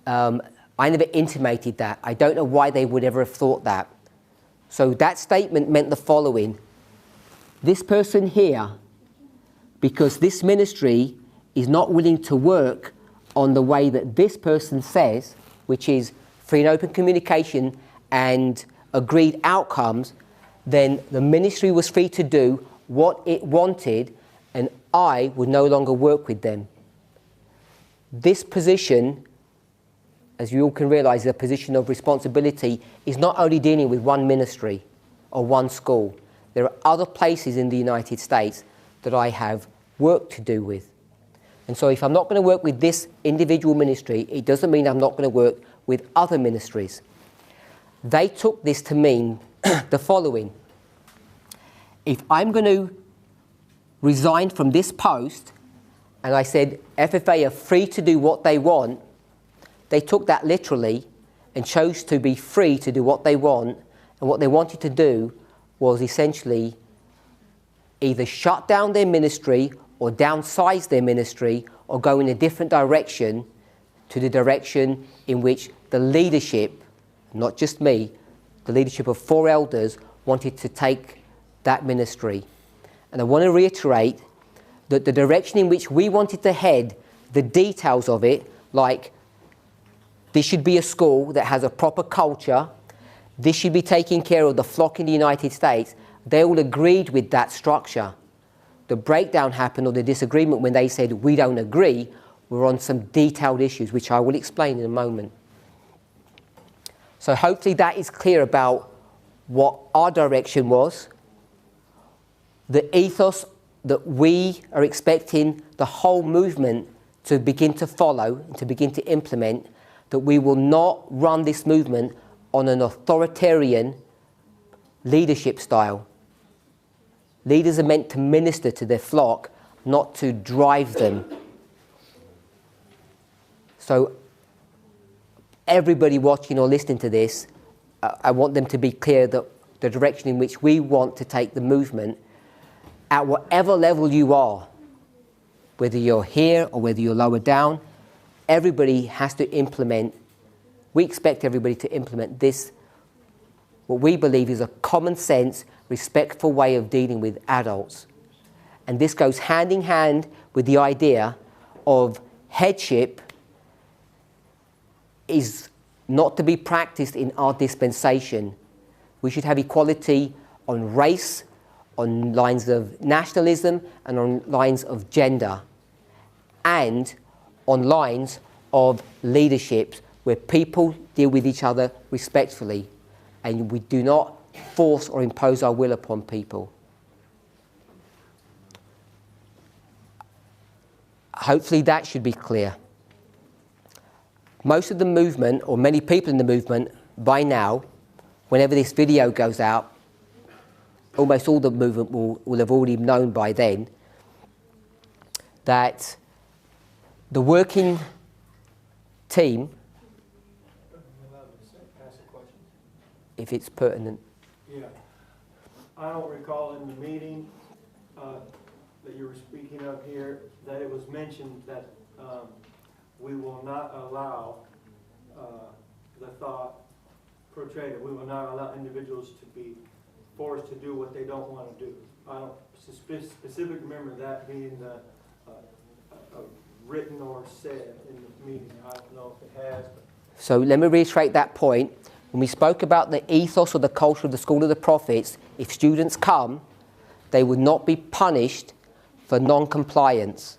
I never intimated that. I don't know why they would ever have thought that. So that statement meant the following. This person here, because this ministry is not willing to work on the way that this person says, which is free and open communication and agreed outcomes, then the ministry was free to do what it wanted and I would no longer work with them. This position, as you all can realise, is a position of responsibility, is not only dealing with one ministry or one school. There are other places in the United States that I have work to do with. And so if I'm not going to work with this individual ministry, it doesn't mean I'm not going to work with other ministries. They took this to mean the following. If I'm going to resign from this post, and I said FFA are free to do what they want, they took that literally and chose to be free to do what they want, and what they wanted to do was essentially either shut down their ministry or downsize their ministry or go in a different direction to the direction in which the leadership, not just me, the leadership of 4 elders wanted to take that ministry. And I want to reiterate that the direction in which we wanted to head, the details of it, like this should be a school that has a proper culture, this should be taking care of the flock in the United States, they all agreed with that structure. The breakdown happened, or the disagreement, when they said we don't agree, were on some detailed issues, which I will explain in a moment. So hopefully that is clear about what our direction was, the ethos that we are expecting the whole movement to begin to follow and to begin to implement, that we will not run this movement on an authoritarian leadership style. Leaders are meant to minister to their flock, not to drive them. So everybody watching or listening to this, I want them to be clear that the direction in which we want to take the movement, at whatever level you are, whether you're here or whether you're lower down, everybody has to implement, we expect everybody to implement this, what we believe is a common sense, respectful way of dealing with adults. And this goes hand in hand with the idea of headship is not to be practiced in our dispensation. We should have equality on race, on lines of nationalism, and on lines of gender, and on lines of leaderships where people deal with each other respectfully, and we do not force or impose our will upon people. Hopefully that should be clear. Most of the movement, or many people in the movement, by now, whenever this video goes out, almost all the movement will have already known by then that the working team, if it's pertinent. Yeah. I don't recall in the meeting that you were speaking of here that it was mentioned that we will not allow the thought portray that we will not allow individuals to be forced to do what they don't want to do. I don't specifically remember that being written or said in the meeting. I don't know if it has. So let me reiterate that point. When we spoke about the ethos or the culture of the School of the Prophets, if students come, they would not be punished for non-compliance.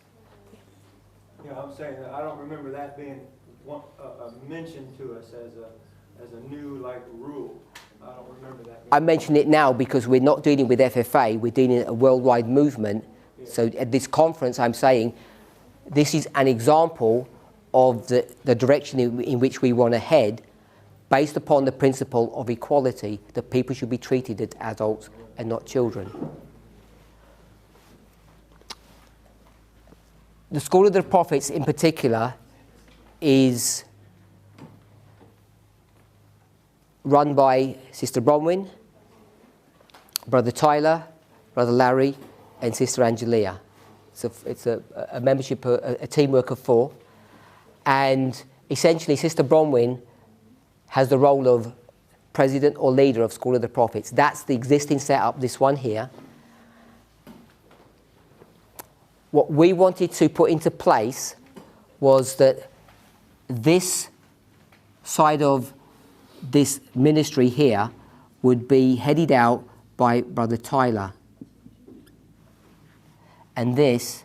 Yeah, I'm saying that I don't remember that being mentioned to us as a new rule. I don't remember that. I mention it now because we're not dealing with FFA, we're dealing with a worldwide movement. Yeah. So at this conference, I'm saying this is an example of the direction in which we want to head, based upon the principle of equality, that people should be treated as adults and not children. The School of the Prophets in particular is run by Sister Bronwyn, Brother Tyler, Brother Larry, and Sister Angelia. It's a membership, a teamwork of 4. And essentially, Sister Bronwyn has the role of president or leader of School of the Prophets. That's the existing setup, this one here. What we wanted to put into place was that this side of this ministry here would be headed out by Brother Tyler, and this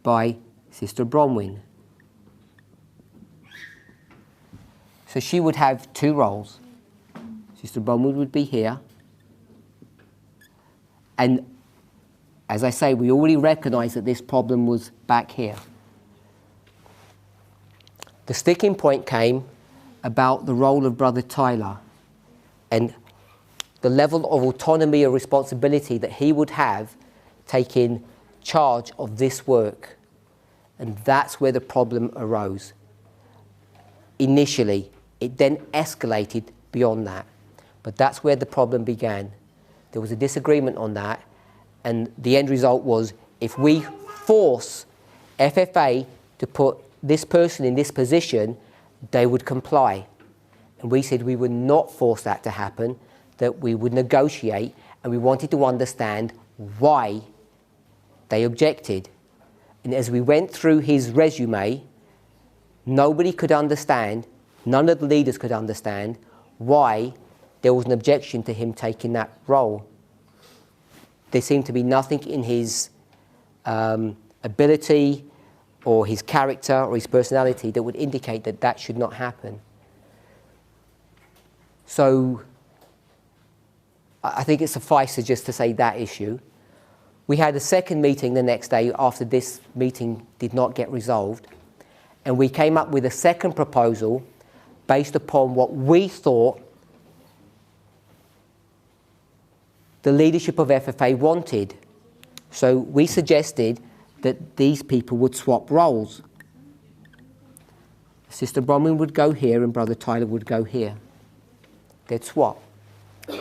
by Sister Bronwyn. So she would have 2 roles. Sister Bronwyn would be here, and as I say, we already recognise that this problem was back here. The sticking point came about the role of Brother Tyler and the level of autonomy or responsibility that he would have taking charge of this work. And that's where the problem arose. Initially, it then escalated beyond that. But that's where the problem began. There was a disagreement on that, and the end result was, if we force FFA to put this person in this position, they would comply. And we said we would not force that to happen, that we would negotiate, and we wanted to understand why they objected. And as we went through his resume, nobody could understand, none of the leaders could understand why there was an objection to him taking that role. There seemed to be nothing in his ability or his character or his personality that would indicate that that should not happen. So I think it suffices just to say that issue. We had a second meeting the next day after this meeting did not get resolved, and we came up with a second proposal based upon what we thought the leadership of FFA wanted. So we suggested that these people would swap roles. Sister Bronwyn would go here and Brother Tyler would go here. They'd swap.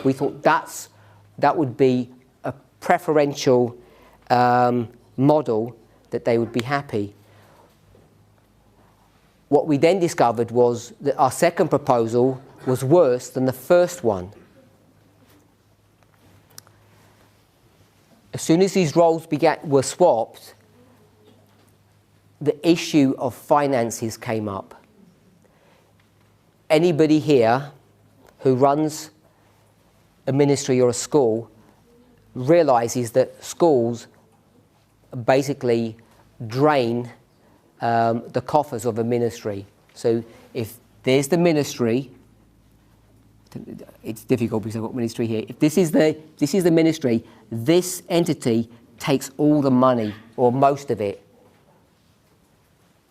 We thought that would be a preferential model that they would be happy. What we then discovered was that our second proposal was worse than the first one. As soon as these roles were swapped, the issue of finances came up. Anybody here who runs a ministry or a school realizes that schools basically drain the coffers of a ministry. So if there's the ministry, it's difficult because I've got ministry here. If this is the ministry, this entity takes all the money, or most of it,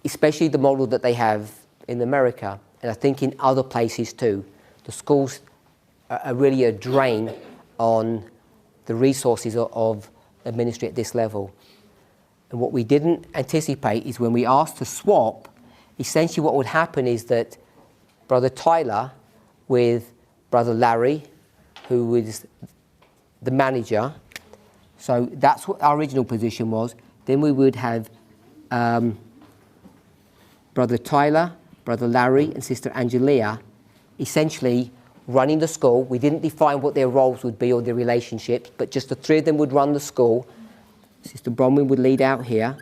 especially the model that they have in America, and I think in other places too. The schools are really a drain on the resources of a ministry at this level. And what we didn't anticipate is when we asked to swap, essentially what would happen is that Brother Tyler with Brother Larry, who was the manager, so that's what our original position was. Then we would have Brother Tyler, Brother Larry, and Sister Angelia essentially running the school. We didn't define what their roles would be or their relationships, but just the three of them would run the school. Sister Bronwyn would lead out here.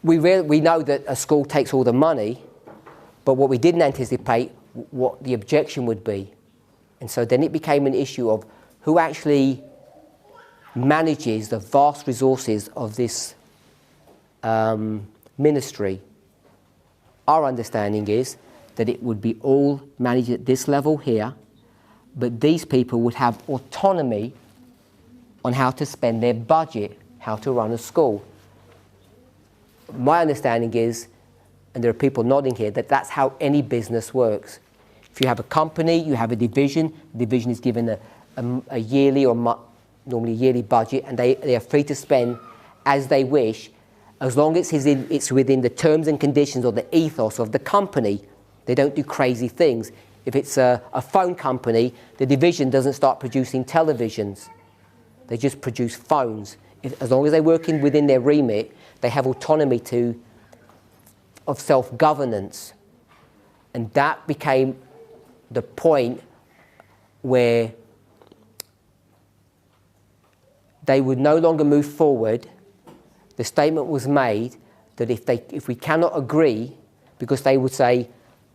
We know that a school takes all the money, but what we didn't anticipate what the objection would be. And so then it became an issue of who actually manages the vast resources of this ministry. Our understanding is that it would be all managed at this level here, but these people would have autonomy on how to spend their budget, how to run a school. My understanding is, and there are people nodding here, that that's how any business works. If you have a company, you have a division. The division is given a yearly or normally yearly budget, and they are free to spend as they wish, as long as it's within the terms and conditions or the ethos of the company. They don't do crazy things. If it's a phone company, the division doesn't start producing televisions. They just produce phones. As long as they're working within their remit, they have autonomy of self-governance. And that became the point where they would no longer move forward. The statement was made that if we cannot agree, because they would say,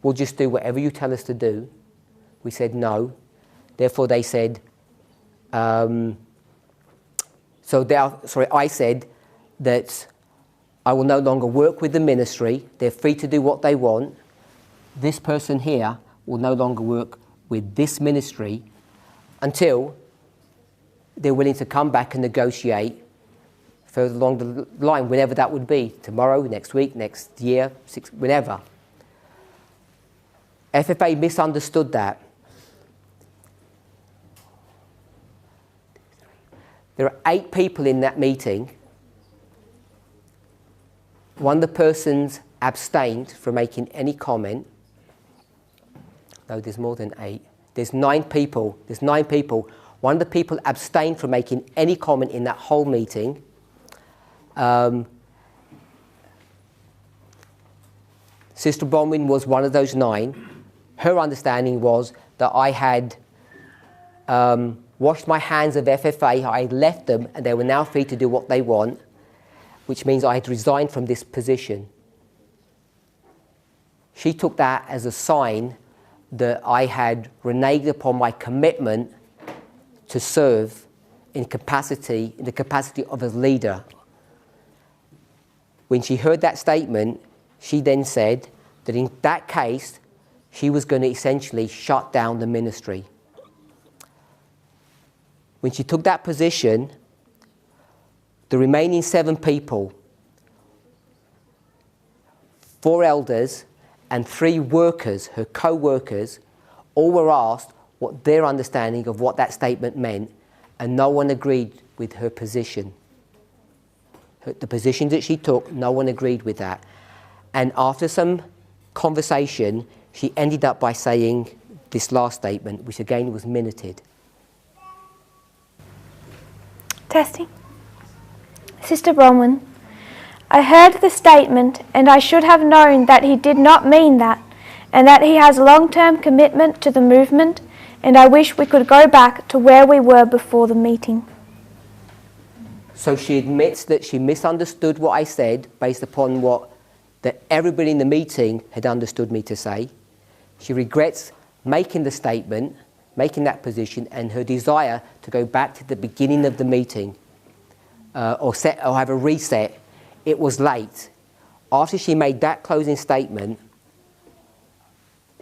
we'll just do whatever you tell us to do. We said no. Therefore they said, I said that I will no longer work with the ministry. They're free to do what they want. This person here will no longer work with this ministry until they're willing to come back and negotiate further along the line, whenever that would be, tomorrow, next week, next year, whenever. FFA misunderstood that. There are 8 people in that meeting. One of the persons abstained from making any comment. No, there's more than 8. There's 9 people. One of the people abstained from making any comment in that whole meeting. Sister Bronwyn was one of those 9. Her understanding was that I had washed my hands of FFA, I had left them, and they were now free to do what they want, which means I had resigned from this position. She took that as a sign that I had reneged upon my commitment to serve in the capacity of a leader. When she heard that statement, she then said that in that case, she was going to essentially shut down the ministry. When she took that position, the remaining 7 people, 4 elders and 3 workers, her co-workers, all were asked what their understanding of what that statement meant, and no one agreed with her position. The position that she took, no one agreed with that. And after some conversation, she ended up by saying this last statement, which again was minuted. Testing. Sister Bronwyn, I heard the statement and I should have known that he did not mean that, and that he has long-term commitment to the movement, and I wish we could go back to where we were before the meeting. So she admits that she misunderstood what I said based upon that everybody in the meeting had understood me to say. She regrets making the statement, making that position, and her desire to go back to the beginning of the meeting or have a reset. It was late. After she made that closing statement,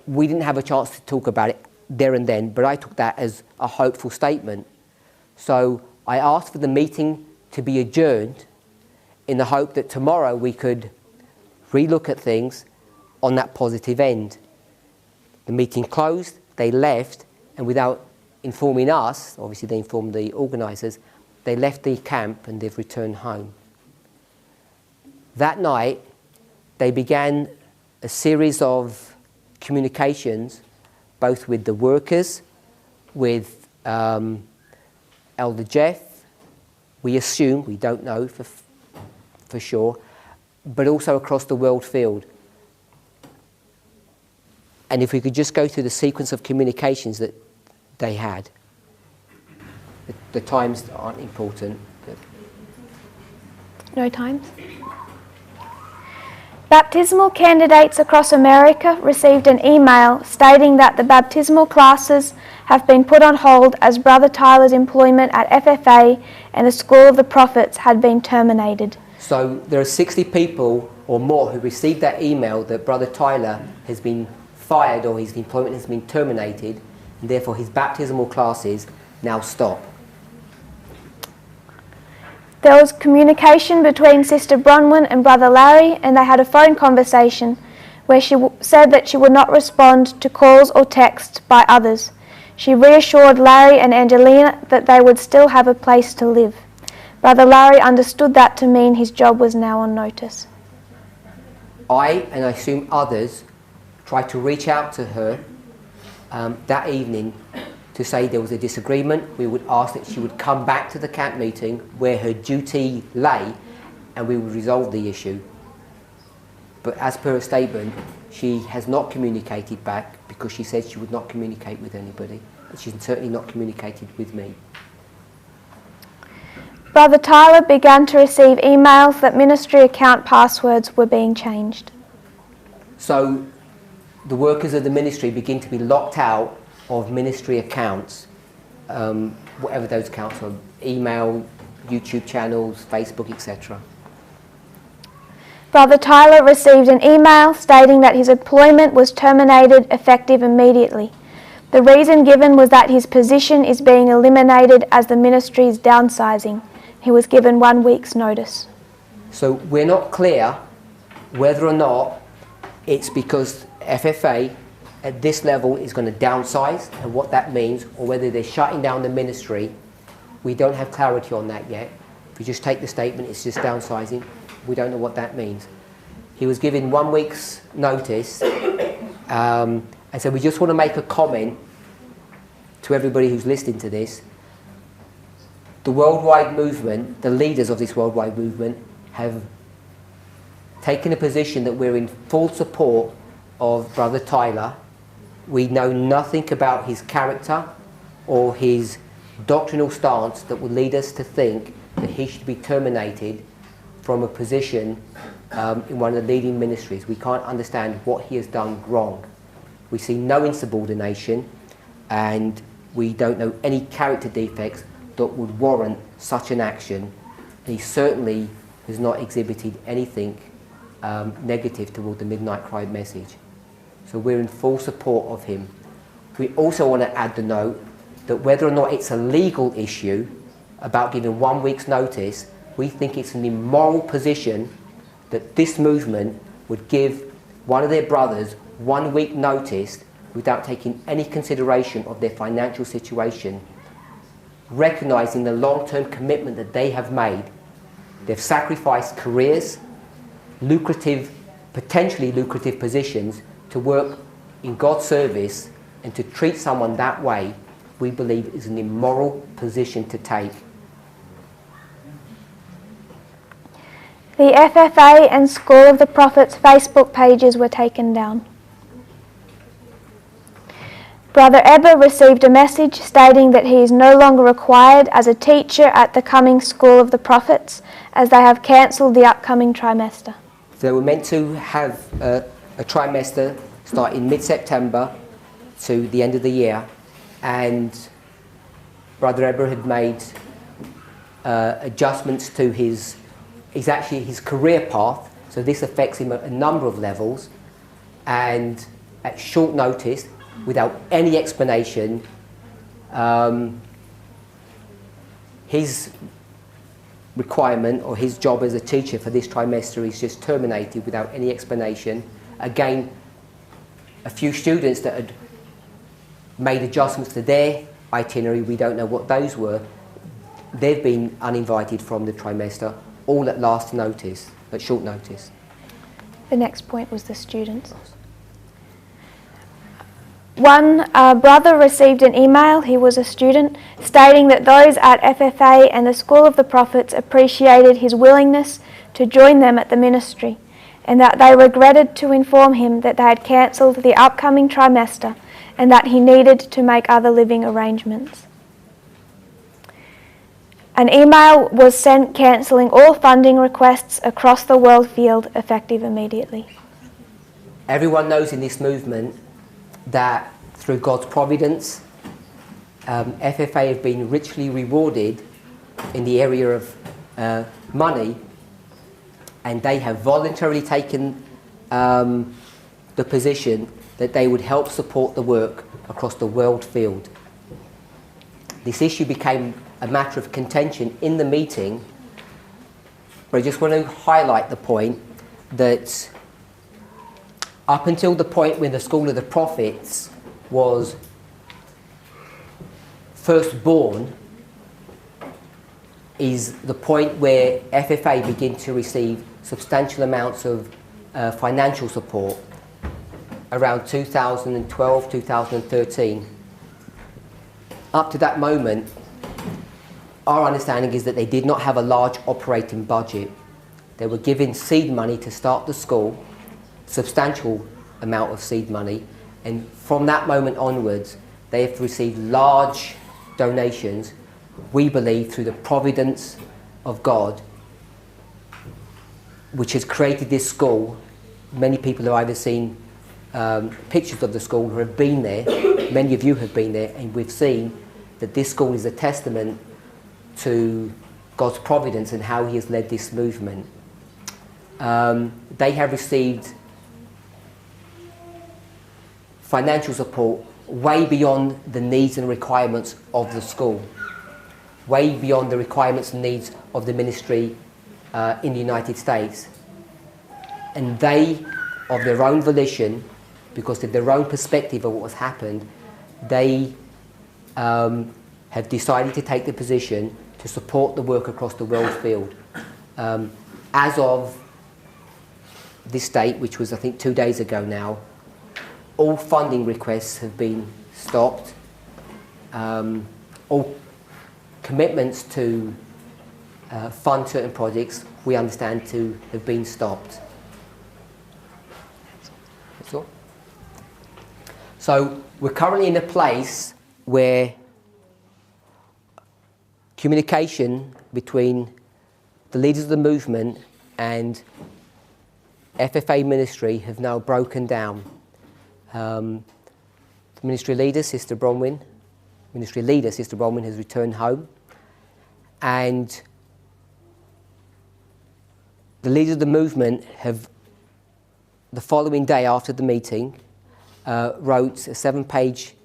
we didn't have a chance to talk about it there and then, but I took that as a hopeful statement. So I asked for the meeting to be adjourned in the hope that tomorrow we could relook at things on that positive end. The meeting closed, they left, and without informing us, obviously they informed the organisers, they left the camp and they've returned home. That night, they began a series of communications, both with the workers, with Elder Jeff, we assume, we don't know for sure, but also across the world field. And if we could just go through the sequence of communications that they had. The times aren't important. No times. Baptismal candidates across America received an email stating that the baptismal classes have been put on hold as Brother Tyler's employment at FFA and the School of the Prophets had been terminated. So there are 60 people or more who received that email that Brother Tyler has been fired or his employment has been terminated, and therefore his baptismal classes now stop. There was communication between Sister Bronwyn and Brother Larry, and they had a phone conversation where she said that she would not respond to calls or texts by others. She reassured Larry and Angelina that they would still have a place to live. Brother Larry understood that to mean his job was now on notice. I, and I assume others, tried to reach out to her that evening to say there was a disagreement. We would ask that she would come back to the camp meeting where her duty lay and we would resolve the issue. But as per her statement, she has not communicated back because she said she would not communicate with anybody. And she's certainly not communicated with me. Brother Tyler began to receive emails that ministry account passwords were being changed. So the workers of the ministry begin to be locked out of ministry accounts, whatever those accounts are, email, YouTube channels, Facebook, etc. Brother Tyler received an email stating that his employment was terminated effective immediately. The reason given was that his position is being eliminated as the ministry is downsizing. He was given 1 week's notice. So we're not clear whether or not it's because FFA at this level is going to downsize and what that means, or whether they're shutting down the ministry. We don't have clarity on that yet. If you just take the statement, it's just downsizing, we don't know what that means. He was given 1 week's notice, and so we just want to make a comment to everybody who's listening to this. The worldwide movement, the leaders of this worldwide movement, have taken a position that we're in full support of Brother Tyler. We know nothing about his character or his doctrinal stance that would lead us to think that he should be terminated from a position in one of the leading ministries. We can't understand what he has done wrong. We see no insubordination, and we don't know any character defects that would warrant such an action. He certainly has not exhibited anything negative toward the Midnight Cry message. So we're in full support of him. We also want to add the note that whether or not it's a legal issue about giving 1 week's notice, we think it's an immoral position that this movement would give one of their brothers 1 week notice without taking any consideration of their financial situation, recognizing the long-term commitment that they have made. They've sacrificed careers, lucrative, potentially lucrative positions to work in God's service, and to treat someone that way, we believe is an immoral position to take. The FFA and School of the Prophets Facebook pages were taken down. Brother Eber received a message stating that he is no longer required as a teacher at the coming School of the Prophets, as they have cancelled the upcoming trimester. They were meant to have a trimester start in mid-September to the end of the year, and Brother Eber had made adjustments to his career path, so this affects him at a number of levels, and at short notice, without any explanation, his requirement or his job as a teacher for this trimester is just terminated without any explanation. Again, a few students that had made adjustments to their itinerary, we don't know what those were, they've been uninvited from the trimester, all at last notice, at short notice. The next point was the students. One brother received an email, he was a student, stating that those at FFA and the School of the Prophets appreciated his willingness to join them at the ministry, and that they regretted to inform him that they had cancelled the upcoming trimester and that he needed to make other living arrangements. An email was sent cancelling all funding requests across the world field effective immediately. Everyone knows in this movement that through God's providence, FFA have been richly rewarded in the area of money, and they have voluntarily taken the position that they would help support the work across the world field. This issue became a matter of contention in the meeting, but I just want to highlight the point that up until the point when the School of the Prophets was first born is the point where FFA began to receive substantial amounts of financial support around 2012, 2013. Up to that moment, our understanding is that they did not have a large operating budget. They were given seed money to start the school, substantial amount of seed money, and from that moment onwards, they have received large donations, we believe, through the providence of God, which has created this school. Many people have either seen pictures of the school or have been there. Many of you have been there, and we've seen that this school is a testament to God's providence and how he has led this movement. They have received financial support way beyond the needs and requirements of the school, way beyond the requirements and needs of the ministry in the United States. And they, of their own volition, because of their own perspective of what has happened, they have decided to take the position to support the work across the world field. As of this date, which was I think 2 days ago now, all funding requests have been stopped. All commitments to fund certain projects, we understand to have been stopped. That's all. So we're currently in a place where communication between the leaders of the movement and FFA ministry have now broken down. The ministry leader, Sister Bronwyn, has returned home, and the leaders of the movement have, the following day after the meeting, wrote a 7-page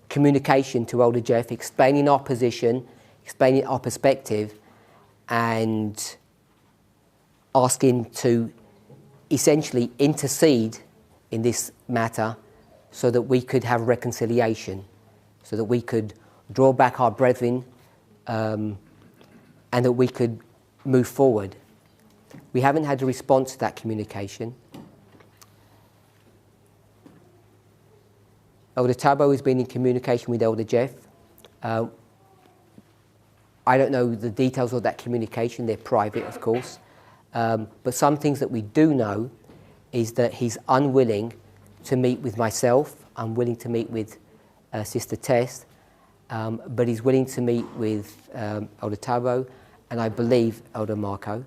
communication to Elder Jeff explaining our position, explaining our perspective, and asking to essentially intercede in this matter so that we could have reconciliation, so that we could draw back our brethren, and that we could move forward. We haven't had a response to that communication. Elder Tabo has been in communication with Elder Jeff. I don't know the details of that communication, they're private of course, but some things that we do know is that he's unwilling to meet with myself, unwilling to meet with Sister Tess, but he's willing to meet with Elder Tabo and I believe Elder Marco.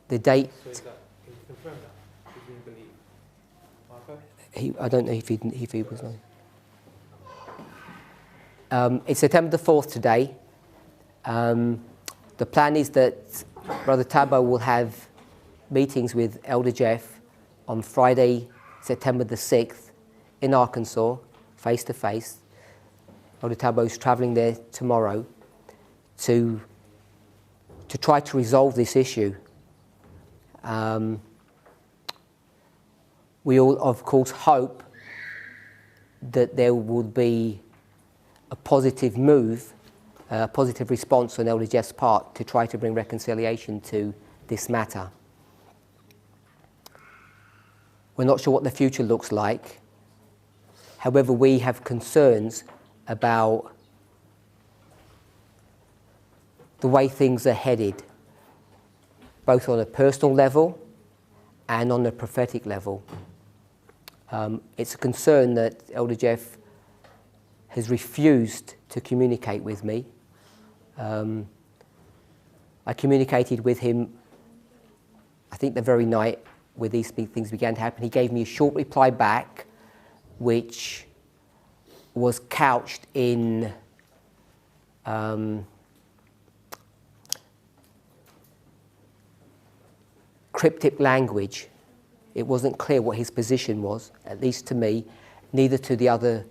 The date... So can you confirm that? Did you believe Marco? I don't know if he was known. It's September the 4th today. The plan is that Brother Tabo will have meetings with Elder Jeff on Friday, September the 6th in Arkansas, face to face. Elder Tabo is travelling there tomorrow to try to resolve this issue. We all, of course, hope that there would be a positive move, a positive response on Elder Jeff's part to try to bring reconciliation to this matter. We're not sure what the future looks like. However, we have concerns about the way things are headed, both on a personal level and on a prophetic level. It's a concern that Elder Jeff has refused to communicate with me. I communicated with him, I think the very night where these things began to happen. He gave me a short reply back, which was couched in cryptic language. It wasn't clear what his position was, at least to me, neither to the other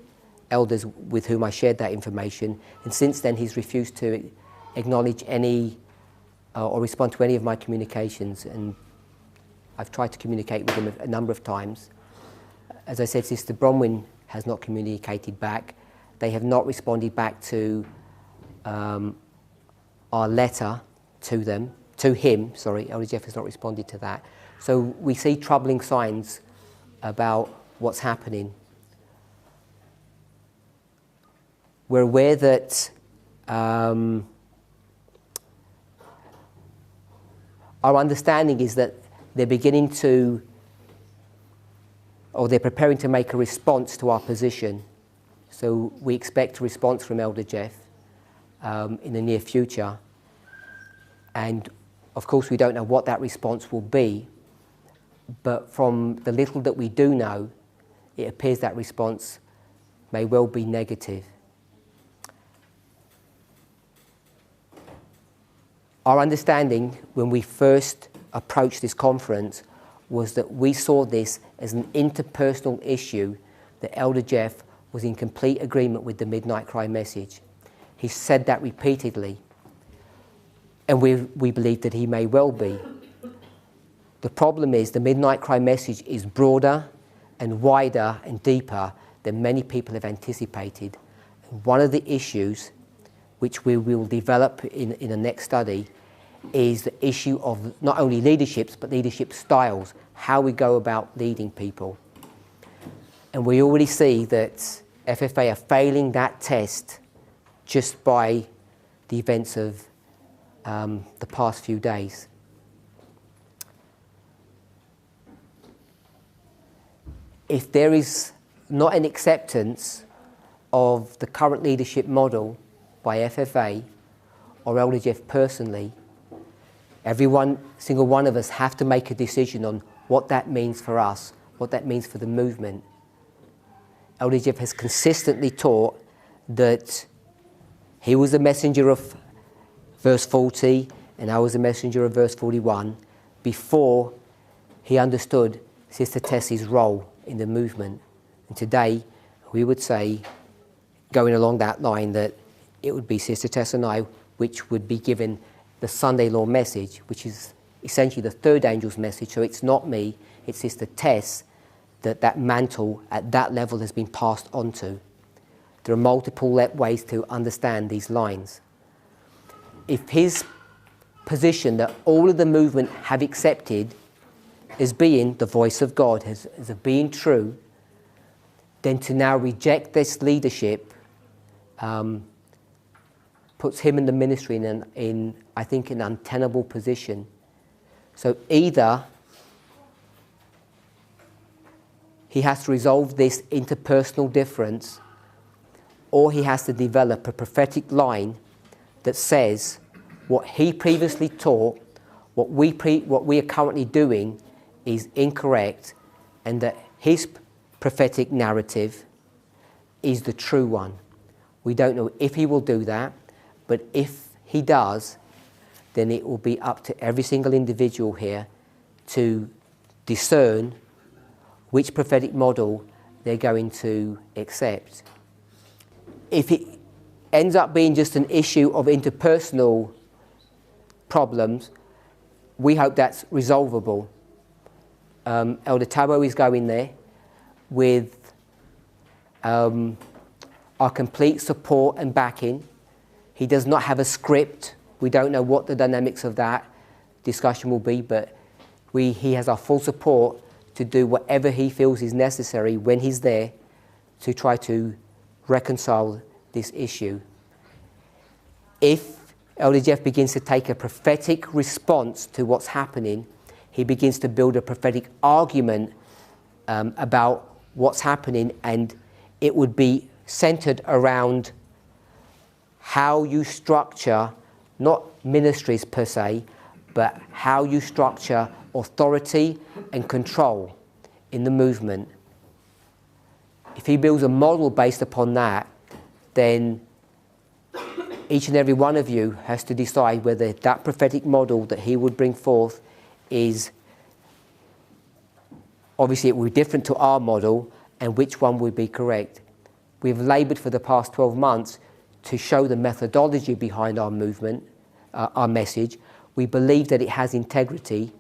elders with whom I shared that information. And since then, he's refused to acknowledge any or respond to any of my communications. And I've tried to communicate with him a number of times. As I said, Sister Bronwyn has not communicated back. They have not responded back to our letter to him. Elder Jeff has not responded to that. So we see troubling signs about what's happening. We're aware that our understanding is that they're beginning to, or they're preparing to make a response to our position. So we expect a response from Elder Jeff in the near future. And of course we don't know what that response will be, but from the little that we do know, it appears that response may well be negative. Our understanding when we first approached this conference was that we saw this as an interpersonal issue, that Elder Jeff was in complete agreement with the Midnight Cry message. He said that repeatedly, and we believe that he may well be. The problem is the Midnight Cry message is broader and wider and deeper than many people have anticipated. And one of the issues which we will develop in the next study is the issue of not only leaderships but leadership styles, how we go about leading people. And we already see that FFA are failing that test just by the events of the past few days. If there is not an acceptance of the current leadership model by FFA or Elder Jeff personally, single one of us have to make a decision on what that means for us, what that means for the movement. Elder Jeff has consistently taught that he was a messenger of verse 40 and I was a messenger of verse 41 before he understood Sister Tessie's role in the movement. And today we would say, going along that line, that it would be Sister Tess and I which would be given the Sunday law message, which is essentially the third angel's message. So it's not me, it's Sister Tess that mantle at that level has been passed on to. There are multiple ways to understand these lines. If his position that all of the movement have accepted as being the voice of God, as being true, then to now reject this leadership puts him in the ministry in I think, an untenable position. So either he has to resolve this interpersonal difference, or he has to develop a prophetic line that says what he previously taught, what we are currently doing is incorrect, and that his prophetic narrative is the true one. We don't know if he will do that, but if he does, then it will be up to every single individual here to discern which prophetic model they're going to accept. If it ends up being just an issue of interpersonal problems, we hope that's resolvable. Elder Tabo is going there with our complete support and backing. He does not have a script. We don't know what the dynamics of that discussion will be, but he has our full support to do whatever he feels is necessary when he's there to try to reconcile this issue. If Elder Jeff begins to take a prophetic response to what's happening. He begins to build a prophetic argument about what's happening, and it would be centered around how you structure, not ministries per se, but how you structure authority and control in the movement. If he builds a model based upon that, then each and every one of you has to decide whether that prophetic model that he would bring forth is, obviously it will be different to our model, and which one would be correct. We've laboured for the past 12 months to show the methodology behind our movement, our message. We believe that it has integrity.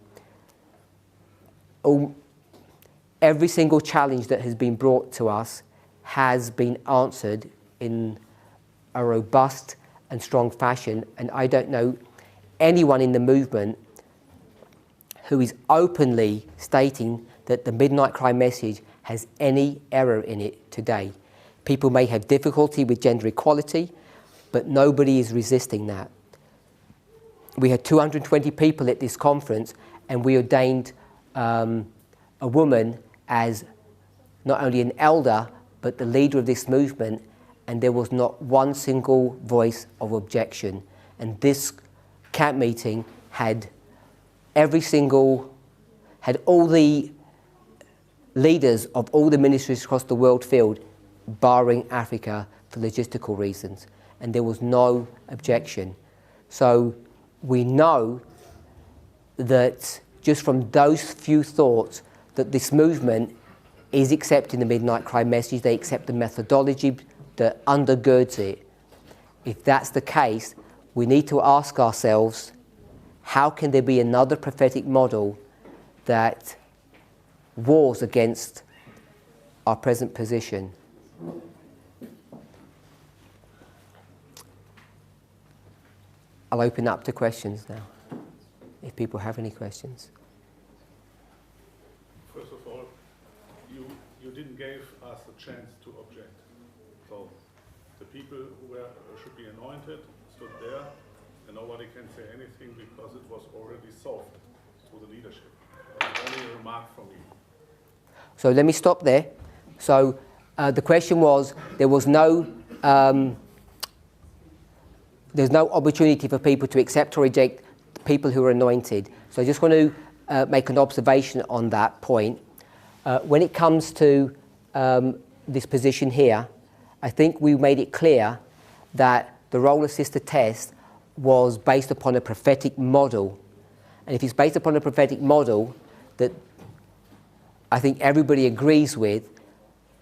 Every single challenge that has been brought to us has been answered in a robust and strong fashion, and I don't know anyone in the movement who is openly stating that the Midnight Cry message has any error in it today. People may have difficulty with gender equality, but nobody is resisting that. We had 220 people at this conference, and we ordained a woman as not only an elder, but the leader of this movement, and there was not one single voice of objection. And this camp meeting had all the leaders of all the ministries across the world filled, barring Africa for logistical reasons, and there was no objection. So we know that just from those few thoughts that this movement is accepting the Midnight Cry message. They accept the methodology that undergirds it. If that's the case, we need to ask ourselves, how can there be another prophetic model that wars against our present position? I'll open up to questions now, if people have any questions. First of all, you didn't give us a chance to object. So the people who should be anointed stood there, and nobody can say anything because it was already solved through the leadership. Only a remark from me. So let me stop there. So the question was, there's no opportunity for people to accept or reject the people who are anointed. So I just want to make an observation on that point. When it comes to this position here, I think we made it clear that the role of Sister Tess was based upon a prophetic model. And if it's based upon a prophetic model that I think everybody agrees with,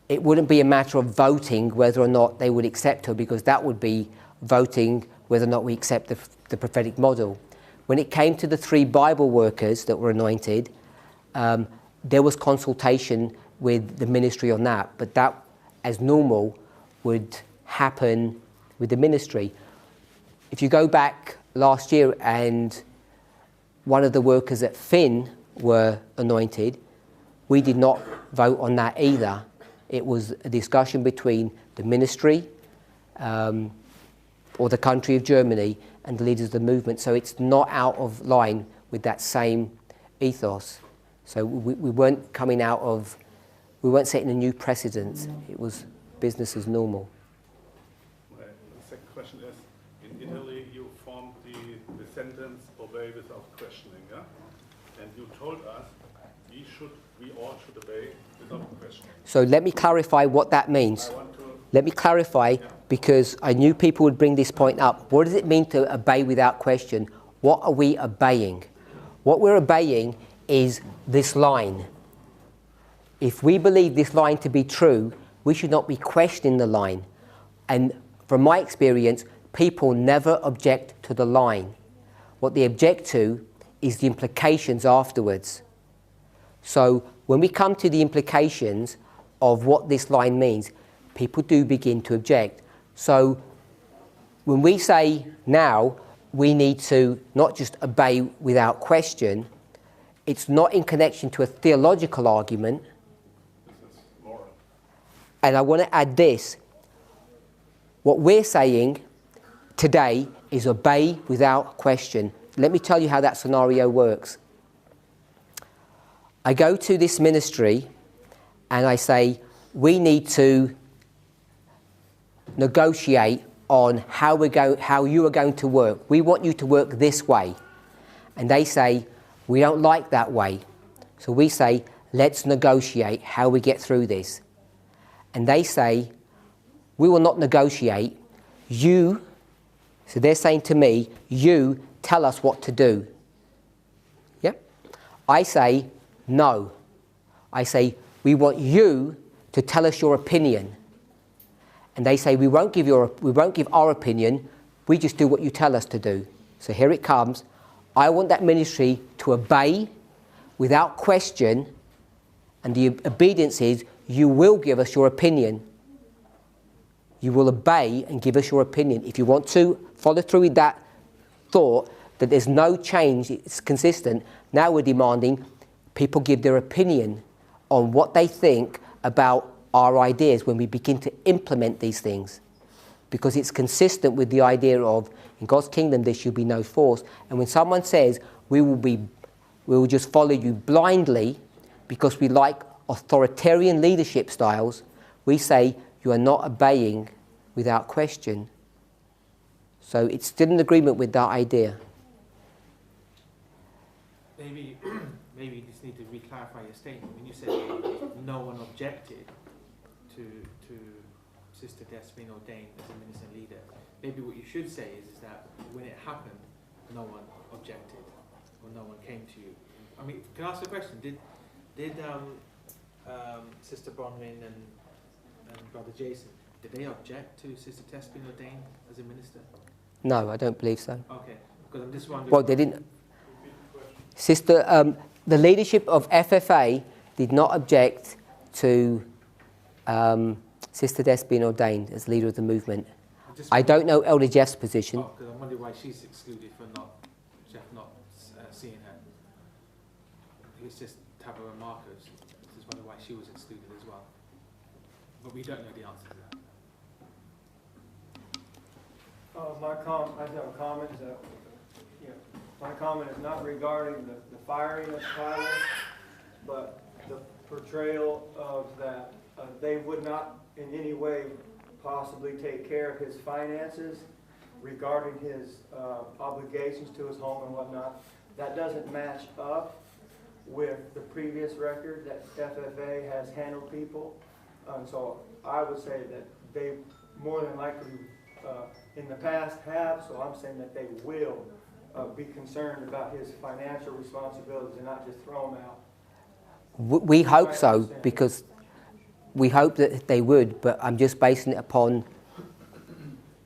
it wouldn't be a matter of voting whether or not they would accept her, because that would be voting whether or not we accept the prophetic model. When it came to the 3 Bible workers that were anointed, there was consultation with the ministry on that, but that, as normal, would happen with the ministry. If you go back last year and one of the workers at Finn were anointed, we did not vote on that either. It was a discussion between the ministry or the country of Germany and the leaders of the movement, so it's not out of line with that same ethos. So we weren't setting a new precedent. It was business as normal. The second question is, in Italy you formed the sentence, obey without questioning, yeah? And you told us we all should obey without questioning. So let me clarify what that means. Let me clarify, because I knew people would bring this point up. What does it mean to obey without question? What are we obeying? What we're obeying is this line. If we believe this line to be true, we should not be questioning the line. And from my experience, people never object to the line. What they object to is the implications afterwards. So when we come to the implications of what this line means, people do begin to object. So when we say now we need to not just obey without question, it's not in connection to a theological argument. This is moral. And I want to add this. What we're saying today is obey without question. Let me tell you how that scenario works. I go to this ministry and I say, we need to negotiate on how you are going to work. We want you to work this way. And they say, we don't like that way. So we say, let's negotiate how we get through this. And they say, we will not negotiate. So they're saying to me, you tell us what to do. Yeah? I say, no. I say, we want you to tell us your opinion. And they say, we won't give our opinion, we just do what you tell us to do. So here it comes. I want that ministry to obey without question, and the obedience is, you will give us your opinion. You will obey and give us your opinion. If you want to follow through with that thought, that there's no change, it's consistent, now we're demanding people give their opinion on what they think about our ideas when we begin to implement these things. Because it's consistent with the idea of, in God's kingdom there should be no force. And when someone says, we will just follow you blindly because we like authoritarian leadership styles, we say, you are not obeying without question. So it's still in agreement with that idea. Maybe you just need to re-clarify your statement. When you said no one objected to Sister Des being ordained as a minister and leader, maybe what you should say is that when it happened, no one objected or no one came to you. I mean, can I ask a question? Did Sister Bronwyn and Brother Jason, did they object to Sister Tess being ordained as a minister? No, I don't believe so. Okay, because I'm just wondering. Well, they didn't. Sister, the leadership of FFA did not object to Sister Des being ordained as leader of the movement. I don't know Elder Jeff's position. Oh, because I'm wondering why she's excluded for Jeff not seeing her. It's just Tabitha Marcus. I just wonder why she was excluded as well. But we don't know the answer to that. I just have a comment. My comment is not regarding the firing of Tyler, but the portrayal of that they would not in any way possibly take care of his finances regarding his obligations to his home and whatnot. That doesn't match up with the previous record that FFA has handled people. So I would say that they more than likely in the past have, so I'm saying that they will be concerned about his financial responsibilities and not just throw him out. We hope so, because we hope that they would, but I'm just basing it upon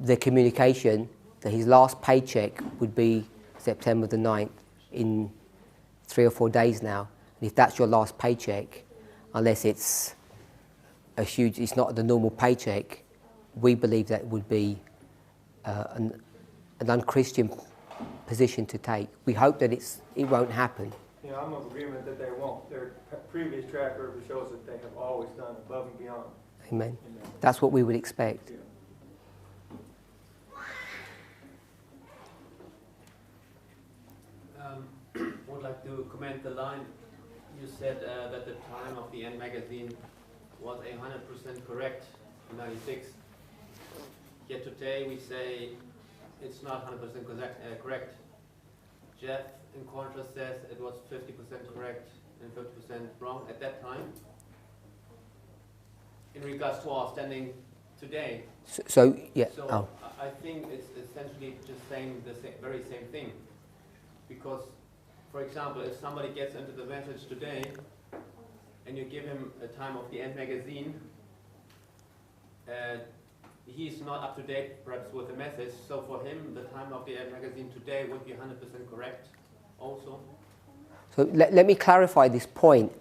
the communication that his last paycheck would be September the 9th in 3 or 4 days now. And if that's your last paycheck, unless it's it's not the normal paycheck, we believe that would be an unchristian position to take. We hope that it won't happen. Yeah, I'm of agreement that they won't. Their previous track record shows that they have always done above and beyond. Amen. That's what we would expect. Yeah. Would like to comment the line. You said that the time of the N magazine was 100% correct in '96. Yet today we say it's not 100% correct. Jeff, in contrast, says it was 50% correct and 50% wrong at that time. In regards to our standing today. So yeah. So I think it's essentially just saying the very same thing. Because, for example, if somebody gets into the message today and you give him a time of the End magazine, he's not up to date perhaps with the message, so for him the time of the End magazine today would be 100% correct also. So let me clarify this point.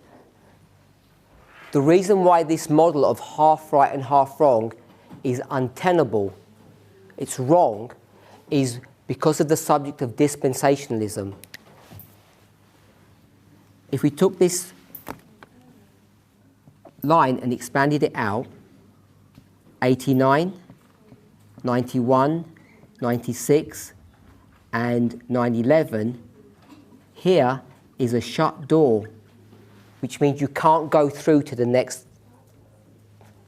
The reason why this model of half right and half wrong is untenable, it's wrong, is because of the subject of dispensationalism. If we took this line and expanded it out, 89, 91, 96 and 911, here is a shut door, which means you can't go through to the next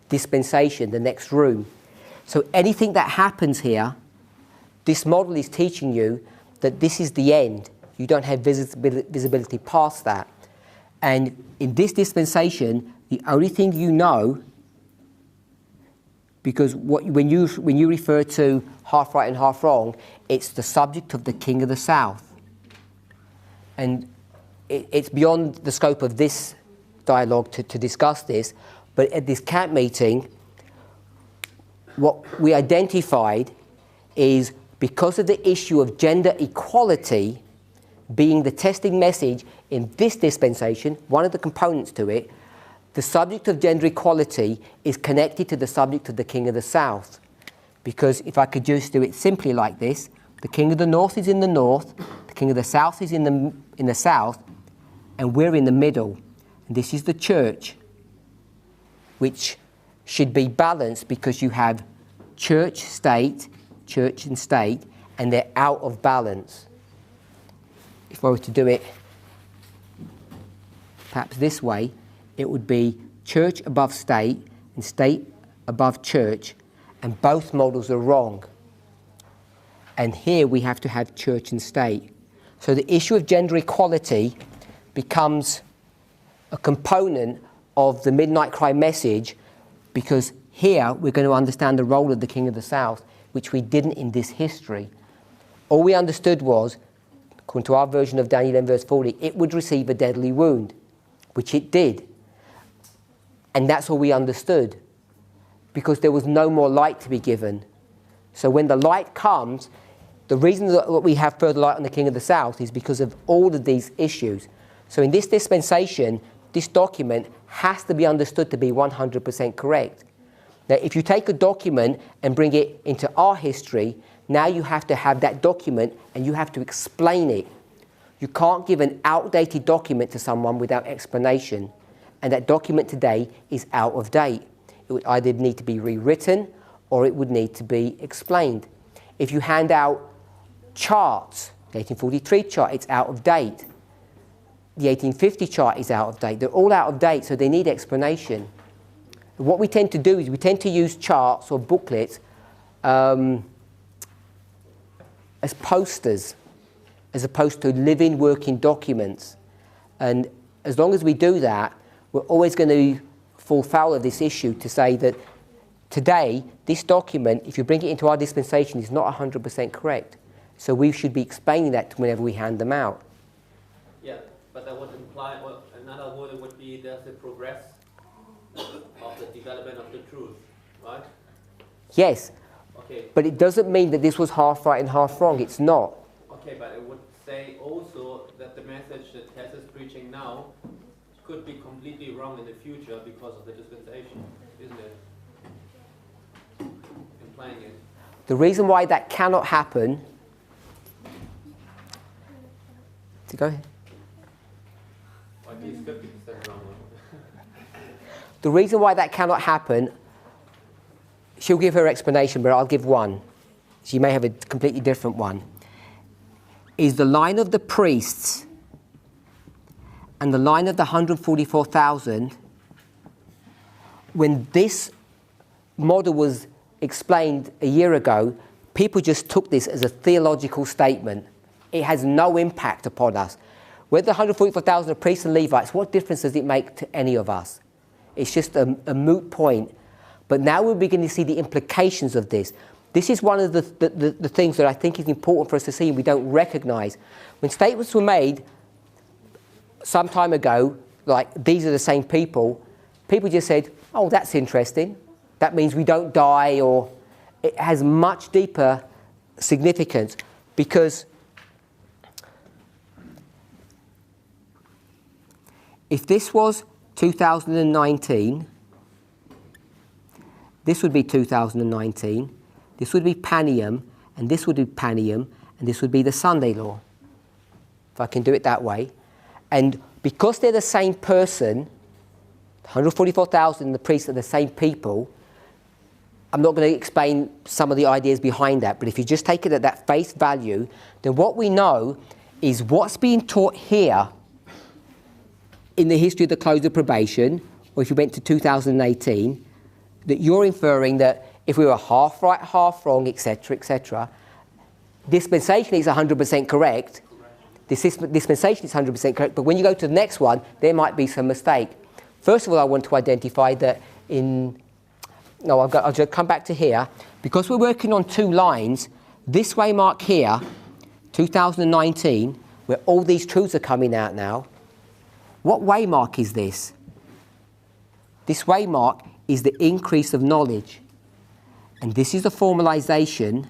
dispensation, the next room. So anything that happens here, this model is teaching you that this is the end. You don't have visibility past that. And in this dispensation, the only thing you know, because when you refer to half right and half wrong, it's the subject of the King of the South. And it's beyond the scope of this dialogue to discuss this, but at this camp meeting, what we identified is because of the issue of gender equality being the testing message in this dispensation, one of the components to it, the subject of gender equality is connected to the subject of the King of the South. Because if I could just do it simply like this, the King of the North is in the north, the King of the South is in the south, and we're in the middle. And this is the church, which should be balanced because you have church and state, and they're out of balance. If I were to do it perhaps this way, it would be church above state and state above church, and both models are wrong. And here we have to have church and state. So the issue of gender equality becomes a component of the Midnight Cry message, because here we're going to understand the role of the King of the South, which we didn't in this history. All we understood was, according to our version of Daniel 11 verse 40, it would receive a deadly wound, which it did. And that's all we understood, because there was no more light to be given. So when the light comes, the reason that we have further light on the King of the South is because of all of these issues. So in this dispensation, this document has to be understood to be 100% correct. Now, if you take a document and bring it into our history, now you have to have that document and you have to explain it. You can't give an outdated document to someone without explanation. And that document today is out of date. It would either need to be rewritten or it would need to be explained. If you hand out charts, the 1843 chart, it's out of date. The 1850 chart is out of date. They're all out of date, so they need explanation. What we tend to do is we tend to use charts or booklets as posters, as opposed to living, working documents. And as long as we do that, we're always going to fall foul of this issue to say that today, this document, if you bring it into our dispensation, is not 100% correct. So we should be explaining that whenever we hand them out. Yeah, but that would imply, well, another word would be there's a progress of the development of the truth, right? Yes, Okay. but it doesn't mean that this was half right and half wrong. It's not. Okay, but it would say also that the message that Tess is preaching now could be completely wrong in the future because of the dispensation, isn't it? Implying it. The reason why that cannot happen... Go ahead. Or at least 50% wrong. The reason why that cannot happen, she'll give her explanation, but I'll give one. She may have a completely different one. Is the line of the priests and the line of the 144,000, when this model was explained a year ago, people just took this as a theological statement. It has no impact upon us. Whether the 144,000 are priests and Levites, what difference does it make to any of us? It's just a moot point. But now we're beginning to see the implications of this. This is one of the things that I think is important for us to see and we don't recognise. When statements were made some time ago, like these are the same people just said, oh, that's interesting. That means we don't die, or it has much deeper significance, because if this was 2019, this would be 2019, this would be Panium, and this would be Panium, and this would be the Sunday law, if I can do it that way. And because they're the same person, 144,000 and the priests are the same people, I'm not going to explain some of the ideas behind that, but if you just take it at that face value, then what we know is what's being taught here in the history of the close of probation, or if you went to 2018, that you're inferring that if we were half right, half wrong, etc., dispensation is 100% correct. Dispensation is 100% correct, but when you go to the next one, there might be some mistake. First of all, I want to identify that I'll just come back to here. Because we're working on two lines, this waymark here, 2019, where all these truths are coming out now, what waymark is this? This waymark is the increase of knowledge. And this is the formalization,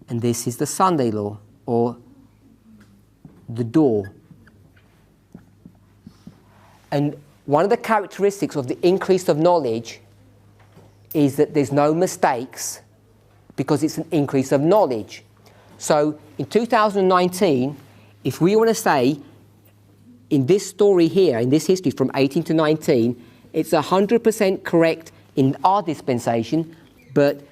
and this is the Sunday law, or the door. And one of the characteristics of the increase of knowledge is that there's no mistakes because it's an increase of knowledge. So in 2019, if we want to say in this story here, in this history from 18 to 19, it's 100% correct in our dispensation, but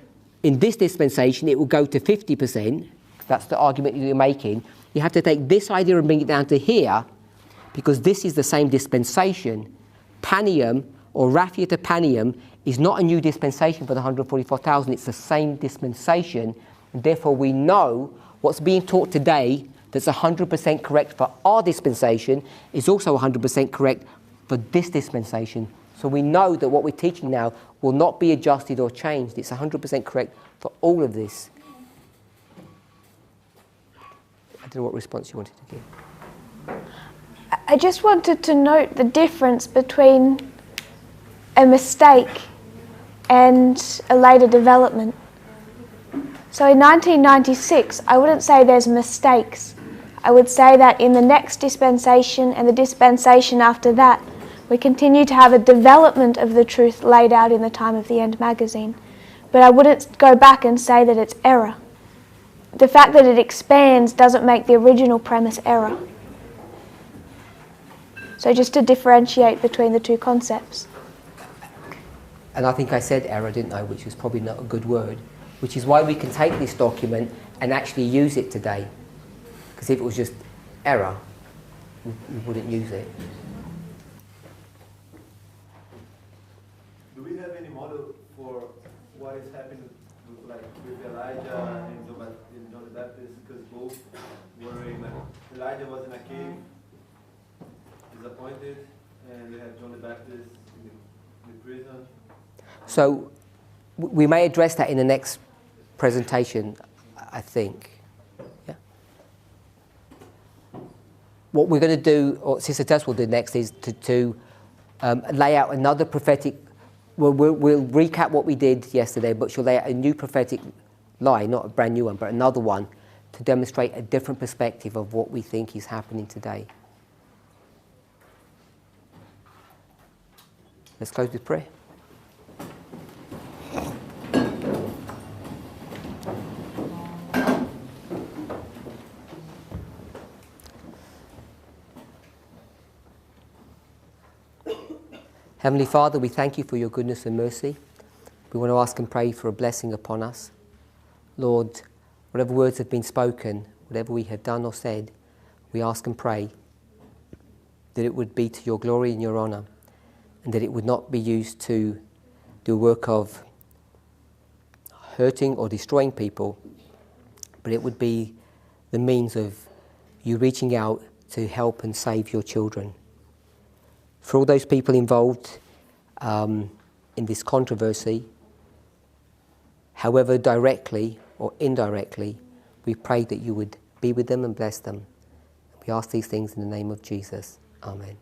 in this dispensation it will go to 50%. That's the argument you're making. You have to take this idea and bring it down to here, because this is the same dispensation. Panium, or Raphia to Panium, is not a new dispensation for the 144,000. It's the same dispensation, and therefore we know what's being taught today that's 100% correct for our dispensation is also 100% correct for this dispensation. So we know that what we're teaching now will not be adjusted or changed. It's 100% correct for all of this. I don't know what response you wanted to give. I just wanted to note the difference between a mistake and a later development. So in 1996, I wouldn't say there's mistakes. I would say that in the next dispensation and the dispensation after that, we continue to have a development of the truth laid out in the Time of the End magazine. But I wouldn't go back and say that it's error. The fact that it expands doesn't make the original premise error. So just to differentiate between the two concepts. And I think I said error, didn't I, which was probably not a good word, which is why we can take this document and actually use it today. Because if it was just error, we wouldn't use it. Do we have any model for what is happening with Elijah and John the Baptist? Because both were Elijah was in a cave, disappointed, and we have John the Baptist in the prison. So we may address that in the next presentation, I think. Yeah. What we're going to do, or Sister Tess will do next, is to lay out another prophetic. We'll recap what we did yesterday, but she'll lay out a new prophetic line, not a brand new one, but another one, to demonstrate a different perspective of what we think is happening today. Let's close with prayer. Heavenly Father, we thank you for your goodness and mercy. We want to ask and pray for a blessing upon us. Lord, whatever words have been spoken, whatever we have done or said, we ask and pray that it would be to your glory and your honour, and that it would not be used to do work of hurting or destroying people, but it would be the means of you reaching out to help and save your children. For all those people involved in this controversy, however directly or indirectly, we pray that you would be with them and bless them. We ask these things in the name of Jesus. Amen.